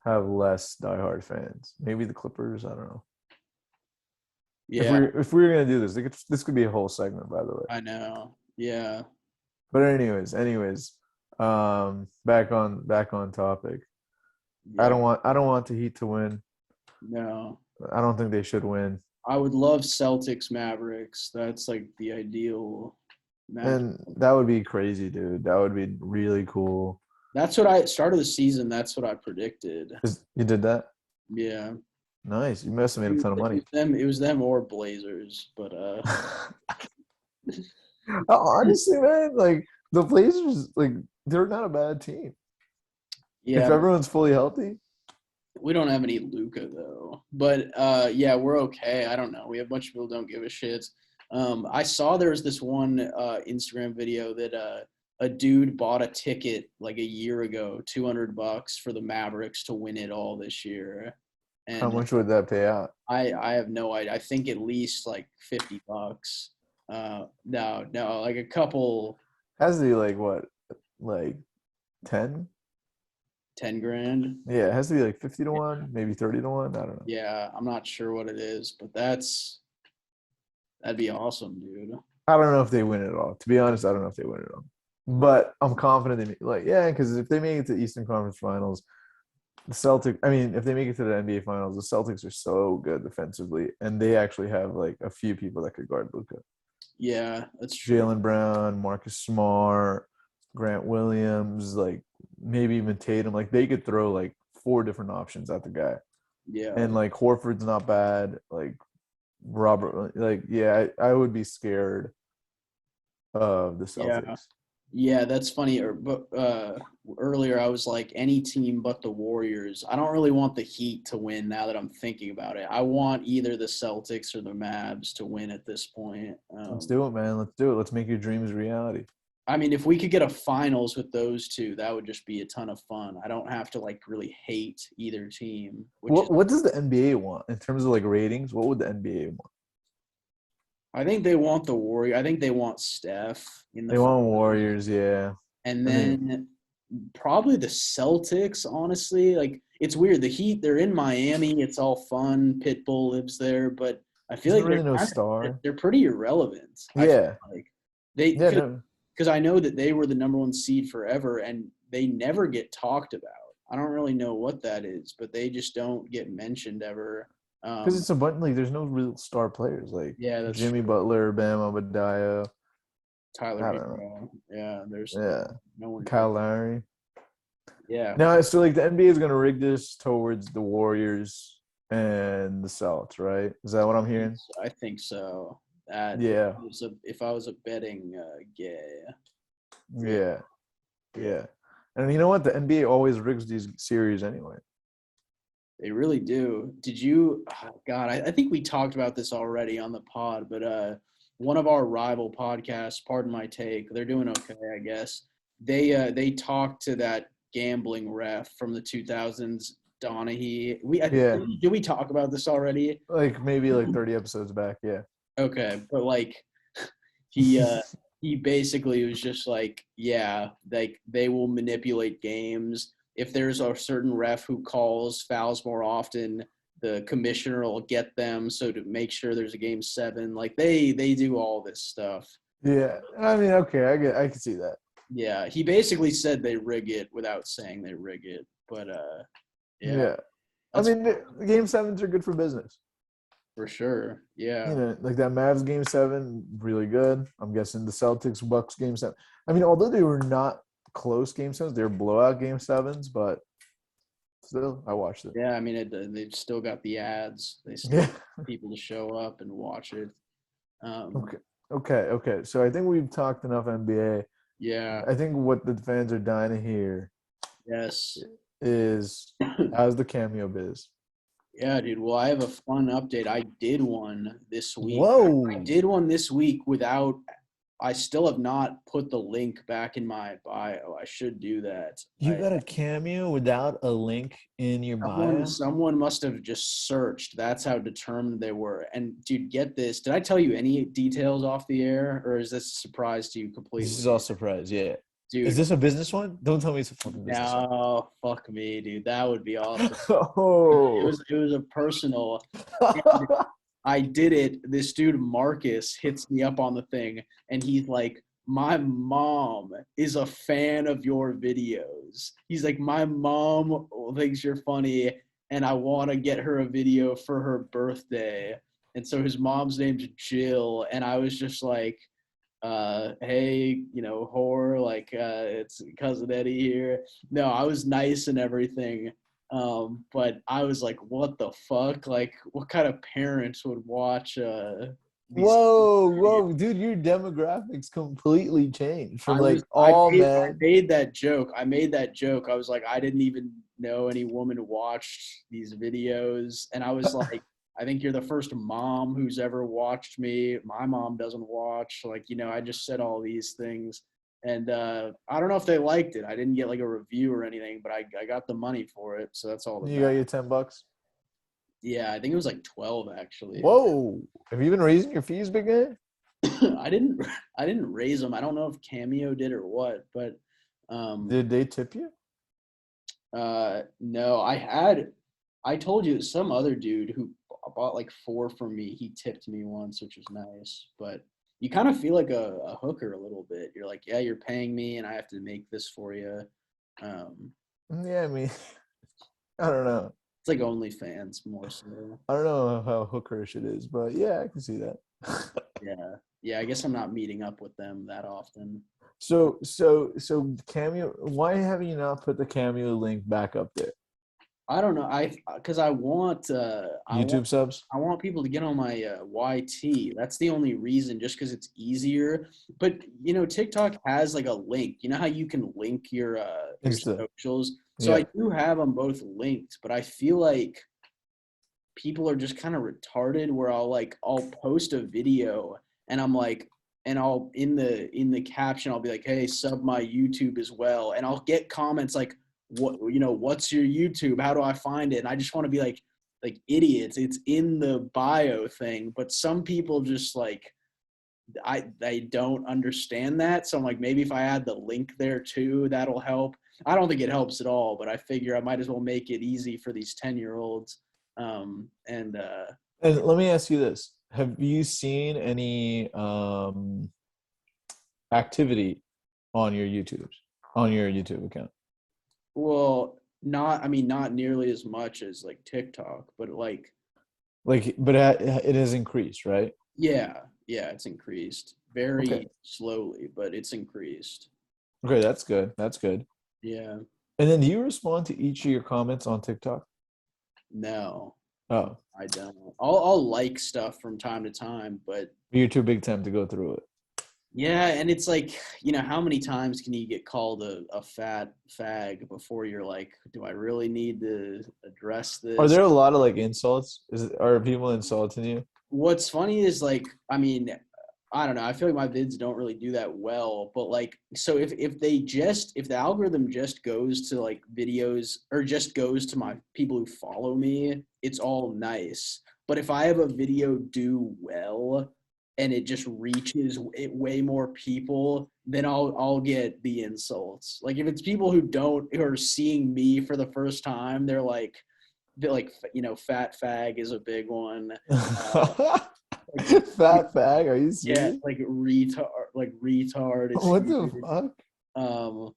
[SPEAKER 1] have less diehard fans. Maybe the Clippers. I don't know. If
[SPEAKER 2] Yeah,
[SPEAKER 1] we were gonna do this, this could be a whole segment, by the way.
[SPEAKER 2] I know. Yeah,
[SPEAKER 1] But anyways, back on topic. I
[SPEAKER 2] yeah.
[SPEAKER 1] don't want I don't want the Heat to win.
[SPEAKER 2] No,
[SPEAKER 1] I don't think they should win.
[SPEAKER 2] I would love Celtics Mavericks. That's like the ideal match.
[SPEAKER 1] And that would be crazy, dude. That would be really cool.
[SPEAKER 2] That's what I start of the season. That's what I predicted.
[SPEAKER 1] You did that?
[SPEAKER 2] Yeah,
[SPEAKER 1] Nice. You must have made a ton of
[SPEAKER 2] it
[SPEAKER 1] money.
[SPEAKER 2] was them. It was them or Blazers, but
[SPEAKER 1] Honestly, man, like the Blazers, like they're not a bad team.
[SPEAKER 2] Yeah,
[SPEAKER 1] If everyone's fully healthy,
[SPEAKER 2] we don't have any Luka though. But yeah, we're okay. I don't know. We have a bunch of people who don't give a shit. I saw there was this one Instagram video that a dude bought a ticket like a year ago, $200 for the Mavericks to win it all this year.
[SPEAKER 1] how
[SPEAKER 2] And
[SPEAKER 1] much would that pay out?
[SPEAKER 2] I have no idea. I think at least like $50. No, like a couple
[SPEAKER 1] Has to be like what, like 10?
[SPEAKER 2] 10 grand.
[SPEAKER 1] Yeah, it has to be like 50 to 1, maybe 30 to 1. I don't know.
[SPEAKER 2] Yeah, I'm not sure what it is, but that'd be awesome, dude.
[SPEAKER 1] I don't know if they win it all. To be honest, I don't know if they win it all. But I'm confident they like, yeah, because if they make it to Eastern Conference Finals, the Celtics, I mean, if they make it to the NBA Finals, the Celtics are so good defensively, and they actually have like a few people that could guard Luka.
[SPEAKER 2] Yeah, that's true.
[SPEAKER 1] Jalen Brown, Marcus Smart, Grant Williams, like maybe even Tatum. Like they could throw like 4 different options at the guy.
[SPEAKER 2] Yeah.
[SPEAKER 1] And like Horford's not bad. Like Robert, like yeah, I would be scared of the
[SPEAKER 2] Yeah.
[SPEAKER 1] Celtics.
[SPEAKER 2] Yeah, that's funny. But earlier I was like, any team but the Warriors. I don't really want the Heat to win now that I'm thinking about it. I want either the Celtics or the Mavs to win at this point.
[SPEAKER 1] Let's do it, man. Let's do it. Let's make your dreams reality.
[SPEAKER 2] I mean, if we could get a finals with those two, that would just be a ton of fun. I don't have to like really hate either team, which is
[SPEAKER 1] What does the NBA want in terms of like ratings? What would the NBA want?
[SPEAKER 2] I think they want the Warrior. I think they want Steph in the
[SPEAKER 1] They want
[SPEAKER 2] finals.
[SPEAKER 1] Warriors, yeah.
[SPEAKER 2] And
[SPEAKER 1] I mean,
[SPEAKER 2] then probably the Celtics, honestly. Like it's weird. The Heat, they're in Miami. It's all fun. Pitbull lives there, but I feel
[SPEAKER 1] there's
[SPEAKER 2] like
[SPEAKER 1] really no star.
[SPEAKER 2] they're pretty irrelevant. I feel
[SPEAKER 1] Yeah,
[SPEAKER 2] like they
[SPEAKER 1] yeah, no.
[SPEAKER 2] because I know that they were the number one seed forever and they never get talked about. I don't really know what that is, but they just don't get mentioned ever.
[SPEAKER 1] Because it's a bunch like there's no real star players like
[SPEAKER 2] Yeah, that's
[SPEAKER 1] Jimmy
[SPEAKER 2] true.
[SPEAKER 1] Butler, Bam Adebayo.
[SPEAKER 2] Tyler
[SPEAKER 1] I don't know.
[SPEAKER 2] Hero. Yeah, there's
[SPEAKER 1] Yeah,
[SPEAKER 2] no one.
[SPEAKER 1] Kyle Lowry.
[SPEAKER 2] Yeah,
[SPEAKER 1] No, so like the NBA is gonna rig this towards the Warriors and the Celtics, right? Is that what I'm hearing?
[SPEAKER 2] I think so. That
[SPEAKER 1] Yeah,
[SPEAKER 2] if I was a betting gay.
[SPEAKER 1] yeah, yeah. And you know what? The NBA always rigs these series anyway.
[SPEAKER 2] They really do. Did you? Oh God, I think we talked about this already on the pod, but one of our rival podcasts, Pardon My Take, they're doing okay, I guess. They talked to that gambling ref from the 2000s, Donahue.
[SPEAKER 1] Yeah,
[SPEAKER 2] Did we talk about this already?
[SPEAKER 1] like maybe like 30 episodes back. Yeah.
[SPEAKER 2] Okay, but like he basically was just like, yeah, like they will manipulate games. If there's a certain ref who calls fouls more often, the commissioner will get them so to make sure there's a game 7. Like they do all this stuff.
[SPEAKER 1] Yeah, I mean, okay, I can see that.
[SPEAKER 2] Yeah, he basically said they rig it without saying they rig it. But yeah,
[SPEAKER 1] Yeah, I
[SPEAKER 2] that's
[SPEAKER 1] mean, the game 7s are good for business.
[SPEAKER 2] for sure. Yeah.
[SPEAKER 1] You know, like that Mavs game 7, really good. I'm guessing the Celtics Bucks game 7. I mean, although they were not close game 7s, they were blowout game 7s, but still, I watched it.
[SPEAKER 2] Yeah, I mean, they've still got the ads. They still
[SPEAKER 1] Yeah.
[SPEAKER 2] want people to show up and watch it.
[SPEAKER 1] Okay. Okay. So I think we've talked enough NBA.
[SPEAKER 2] Yeah.
[SPEAKER 1] I think what the fans are dying to hear
[SPEAKER 2] Yes.
[SPEAKER 1] is how's the cameo biz?
[SPEAKER 2] Yeah, dude. Well, I have a fun update. I did one this week.
[SPEAKER 1] Whoa.
[SPEAKER 2] I did one this week without. I still have not put the link back in my bio. I should do that.
[SPEAKER 1] You got a cameo without a link in your bio?
[SPEAKER 2] Someone must have just searched. That's how determined they were. And dude, get this. Did I tell you any details off the air, or is this a surprise to you completely?
[SPEAKER 1] This is all surprise, yeah.
[SPEAKER 2] Dude,
[SPEAKER 1] is this a business one? Don't tell me it's a fucking business one.
[SPEAKER 2] no, fuck me, dude. That would be awesome.
[SPEAKER 1] Oh.
[SPEAKER 2] It was a personal. I did it. This dude Marcus hits me up on the thing, and he's like, "My mom is a fan of your videos." He's like, "My mom thinks you're funny, and I want to get her a video for her birthday." And so his mom's name's Jill, and I was just like, "Hey, you know, whore, like, it's cousin Eddie here." No, I was nice and everything. But I was like, what the fuck? Like, what kind of parents would watch these.
[SPEAKER 1] Whoa, dude, your demographics completely changed from like
[SPEAKER 2] I
[SPEAKER 1] all
[SPEAKER 2] made, I
[SPEAKER 1] men.
[SPEAKER 2] made that joke. I made that joke. I was like, I didn't even know any woman watched these videos, and I was like, I think you're the first mom who's ever watched me. My mom doesn't watch. Like, I just said all these things, and I don't know if they liked it. I didn't get like a review or anything, but I got the money for it, so that's all that
[SPEAKER 1] You got
[SPEAKER 2] matters.
[SPEAKER 1] your $10.
[SPEAKER 2] Yeah, I think it was like 12 actually.
[SPEAKER 1] Whoa, have you been raising your fees big guy?
[SPEAKER 2] I didn't I didn't raise them. I don't know if Cameo did or what, but um
[SPEAKER 1] Did they tip you?
[SPEAKER 2] no, I told you some other dude who bought like four from me. He tipped me once, which was nice. But you kind of feel like a hooker a little bit. You're like, yeah, you're paying me, and I have to make this for you. Um,
[SPEAKER 1] Yeah, I mean, I don't know.
[SPEAKER 2] it's like OnlyFans more so.
[SPEAKER 1] I don't know how hookerish it is, but yeah, I can see that.
[SPEAKER 2] Yeah, yeah. I guess I'm not meeting up with them that often.
[SPEAKER 1] So Cameo. Why have you not put the Cameo link back up there?
[SPEAKER 2] I don't know. Because
[SPEAKER 1] YouTube subs.
[SPEAKER 2] I want people to get on my YT. That's the only reason, just because it's easier. But TikTok has like a link. You know how you can link your
[SPEAKER 1] Insta.
[SPEAKER 2] socials. So
[SPEAKER 1] Yeah.
[SPEAKER 2] I do have them both linked, but I feel like people are just kind of retarded. Where I'll post a video and I'm like, and I'll in the caption I'll be like, hey, sub my YouTube as well, and I'll get comments like, what's your YouTube? How do I find it? And I just want to be like idiots. It's in the bio thing, but some people just like I don't understand that. So I'm like, maybe if I add the link there too, that'll help. I don't think it helps at all, but I figure I might as well make it easy for these 10-year-olds. And
[SPEAKER 1] And let me ask you this: have you seen any activity on your YouTube account?
[SPEAKER 2] well, not nearly as much as like TikTok, but like,
[SPEAKER 1] Like, but it has increased, right?
[SPEAKER 2] yeah, it's increased
[SPEAKER 1] Okay.
[SPEAKER 2] very slowly, but it's increased.
[SPEAKER 1] Okay, that's good. That's good.
[SPEAKER 2] Yeah.
[SPEAKER 1] And then do you respond to each of your comments on TikTok?
[SPEAKER 2] No,
[SPEAKER 1] Oh,
[SPEAKER 2] I don't. I'll like stuff from time to time, but
[SPEAKER 1] you're too big time to go through it.
[SPEAKER 2] yeah, and it's like, how many times can you get called a fat fag before you're like, do I really need to address
[SPEAKER 1] Are
[SPEAKER 2] this?
[SPEAKER 1] there a lot of like insults? Are people insulting you?
[SPEAKER 2] What's funny is like, I mean, I don't know. I feel like my vids don't really do that well, but like, so if the algorithm just goes to like videos or just goes to my people who follow me, it's all nice. But if I have a video do well and it just reaches way more people, then I'll get the insults. Like if it's people who are seeing me for the first time, they're like fat fag is a big one. Uh, like
[SPEAKER 1] Fat fag? Are you
[SPEAKER 2] yeah,
[SPEAKER 1] serious?
[SPEAKER 2] like retard is
[SPEAKER 1] What the
[SPEAKER 2] huge.
[SPEAKER 1] fuck?
[SPEAKER 2] Um,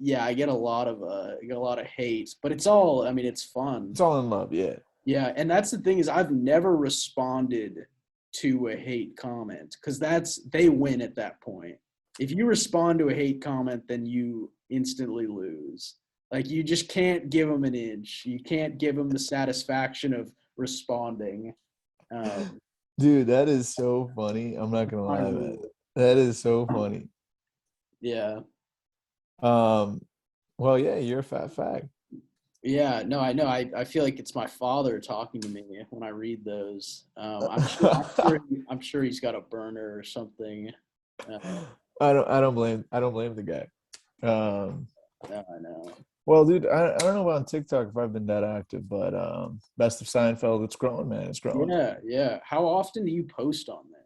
[SPEAKER 2] yeah, I get a lot of hate, but it's all, I mean, it's fun.
[SPEAKER 1] It's all in love, yeah.
[SPEAKER 2] Yeah, and that's the thing is I've never responded to a hate comment because they win at that point. If you respond to a hate comment, then you instantly lose. Like you just can't give them an inch. You can't give them the satisfaction of responding. Um,
[SPEAKER 1] Dude, that is so funny. I'm not gonna
[SPEAKER 2] my
[SPEAKER 1] lie, man.
[SPEAKER 2] rule.
[SPEAKER 1] That is so funny.
[SPEAKER 2] Yeah.
[SPEAKER 1] Um, well, yeah, you're a fat fag.
[SPEAKER 2] Yeah, no, I know. I feel like it's my father talking to me when I read those. I'm sure he's got a burner or something. Uh,
[SPEAKER 1] I don't blame the guy. Um,
[SPEAKER 2] no, I know.
[SPEAKER 1] well, dude, I don't know about TikTok if I've been that active, but Best of Seinfeld, it's growing, man. It's growing.
[SPEAKER 2] Yeah, yeah. How often do you post on there?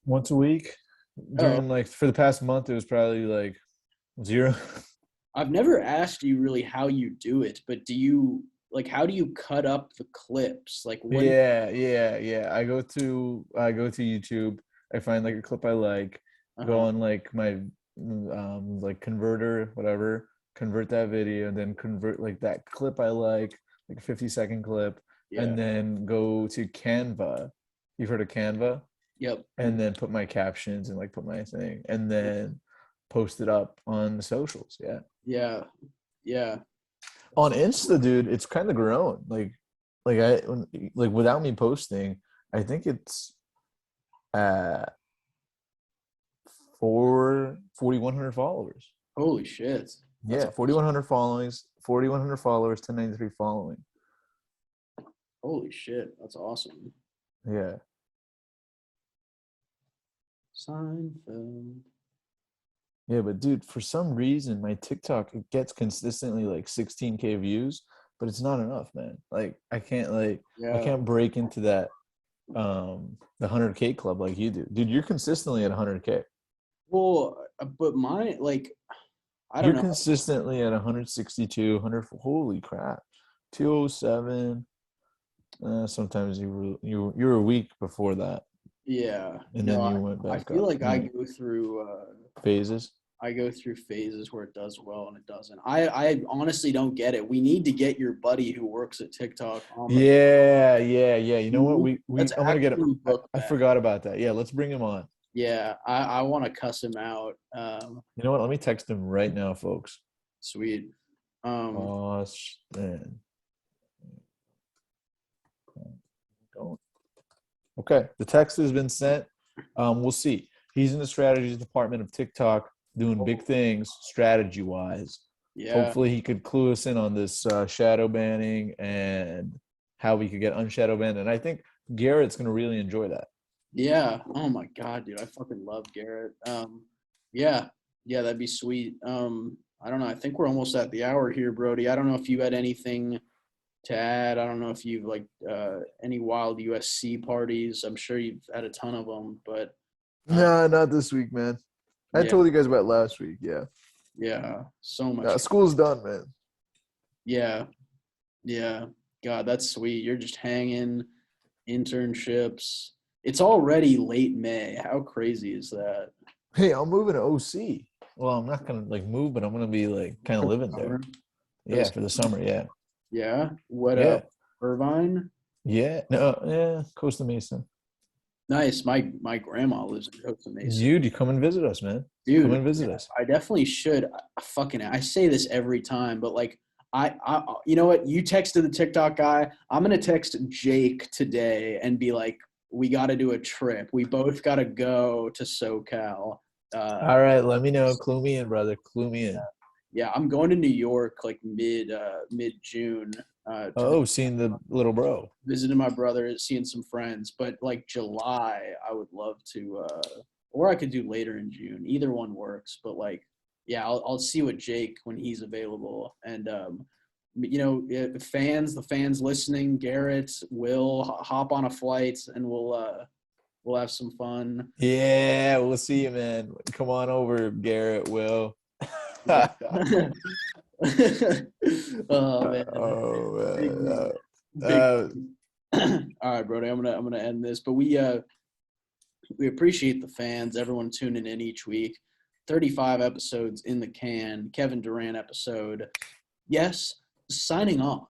[SPEAKER 1] Once a week.
[SPEAKER 2] Oh,
[SPEAKER 1] During like for the past month, it was probably like zero.
[SPEAKER 2] I've never asked you really how you do it, but how do you cut up the clips? Like when?
[SPEAKER 1] Yeah. I go to YouTube. I find like a clip I like, go
[SPEAKER 2] Uh-huh.
[SPEAKER 1] on like my like converter, whatever, convert that video, and then convert like that clip I like a 50-second clip,
[SPEAKER 2] Yeah.
[SPEAKER 1] and then go to Canva. You've heard of Canva?
[SPEAKER 2] Yep.
[SPEAKER 1] And then put my captions and like put my thing, and then post it up on the socials. Yeah.
[SPEAKER 2] Yeah. Yeah.
[SPEAKER 1] On Insta, dude, it's kind of grown. Like without me posting, I think it's at 4,100 followers.
[SPEAKER 2] Holy shit. That's
[SPEAKER 1] Yeah, 4,100 followings, 4,100 followers, 1093 following.
[SPEAKER 2] holy shit. That's awesome.
[SPEAKER 1] Yeah.
[SPEAKER 2] Seinfeld.
[SPEAKER 1] Yeah, but dude, for some reason, my TikTok it gets consistently like 16K views, but it's not enough, man. Like I
[SPEAKER 2] Yeah.
[SPEAKER 1] can't break into that the 100K club like you do. Dude, you're consistently at 100K.
[SPEAKER 2] Well, but my like I don't
[SPEAKER 1] You're
[SPEAKER 2] know.
[SPEAKER 1] consistently at 162, 100. Holy crap. 207. Sometimes you were a week before that,
[SPEAKER 2] Yeah.
[SPEAKER 1] and
[SPEAKER 2] No,
[SPEAKER 1] then you went
[SPEAKER 2] I
[SPEAKER 1] back
[SPEAKER 2] feel
[SPEAKER 1] up.
[SPEAKER 2] like
[SPEAKER 1] Yeah. Phases.
[SPEAKER 2] I go through phases where it does well and it doesn't. I honestly don't get it. We need to get your buddy who works at TikTok on the
[SPEAKER 1] Yeah. You know what?
[SPEAKER 2] let's
[SPEAKER 1] I'm gonna get him.
[SPEAKER 2] actually book
[SPEAKER 1] I
[SPEAKER 2] that.
[SPEAKER 1] forgot about that. Yeah, let's bring him on.
[SPEAKER 2] Yeah, I want to cuss him out.
[SPEAKER 1] You know what? Let me text him right now, folks.
[SPEAKER 2] Sweet.
[SPEAKER 1] Austin. Don't. Okay, the text has been sent. We'll see. He's in the strategies department of TikTok, doing big things strategy wise.
[SPEAKER 2] Yeah.
[SPEAKER 1] Hopefully, he could clue us in on this shadow banning and how we could get unshadow banned. And I think Garrett's going to really enjoy that.
[SPEAKER 2] Yeah. Oh my God, dude. I fucking love Garrett. Yeah. Yeah, that'd be sweet. I don't know. I think we're almost at the hour here, Brody. I don't know if you had anything to add. I don't know if you've like any wild USC parties. I'm sure you've had a ton of them, but
[SPEAKER 1] No, not this week, man. I
[SPEAKER 2] yeah,
[SPEAKER 1] told you guys about last week. Yeah.
[SPEAKER 2] yeah, so much.
[SPEAKER 1] School's done, man.
[SPEAKER 2] Yeah, yeah. God, that's sweet. You're just hanging, internships. It's already late May. How crazy is that?
[SPEAKER 1] Hey, I'm moving to OC. Well, I'm not gonna like move, but I'm gonna be like kind of
[SPEAKER 2] For the
[SPEAKER 1] living there.
[SPEAKER 2] summer? For the
[SPEAKER 1] Yeah, for the summer. Yeah.
[SPEAKER 2] Yeah. What
[SPEAKER 1] Yeah.
[SPEAKER 2] Irvine?
[SPEAKER 1] Yeah. No, yeah. Costa Mesa.
[SPEAKER 2] Nice. My grandma lives in Costa Mesa.
[SPEAKER 1] Dude, you come and visit us, man. Come
[SPEAKER 2] Dude,
[SPEAKER 1] and visit us.
[SPEAKER 2] I definitely should. I say this every time, but like you know what? You texted the TikTok guy. I'm gonna text Jake today and be like, we got to do a trip. We both got to go to SoCal.
[SPEAKER 1] All right, let me know. Clue me in, brother. Clue me in.
[SPEAKER 2] Yeah, I'm going to New York like mid June.
[SPEAKER 1] Oh, seeing the little bro.
[SPEAKER 2] Visiting my brother, seeing some friends. But like July, I would love to, or I could do later in June. Either one works. But like, yeah, I'll see what Jake when he's available. And you know, the fans listening, Garrett, will hop on a flight and we'll have some fun.
[SPEAKER 1] Yeah, we'll see you, man. Come on over, Garrett. Will.
[SPEAKER 2] Oh man.
[SPEAKER 1] Oh
[SPEAKER 2] Big,
[SPEAKER 1] man.
[SPEAKER 2] all right, Brody. I'm gonna end this, but we appreciate the fans, everyone tuning in each week. 35 episodes in the can. Kevin Durant episode. Yes, signing off.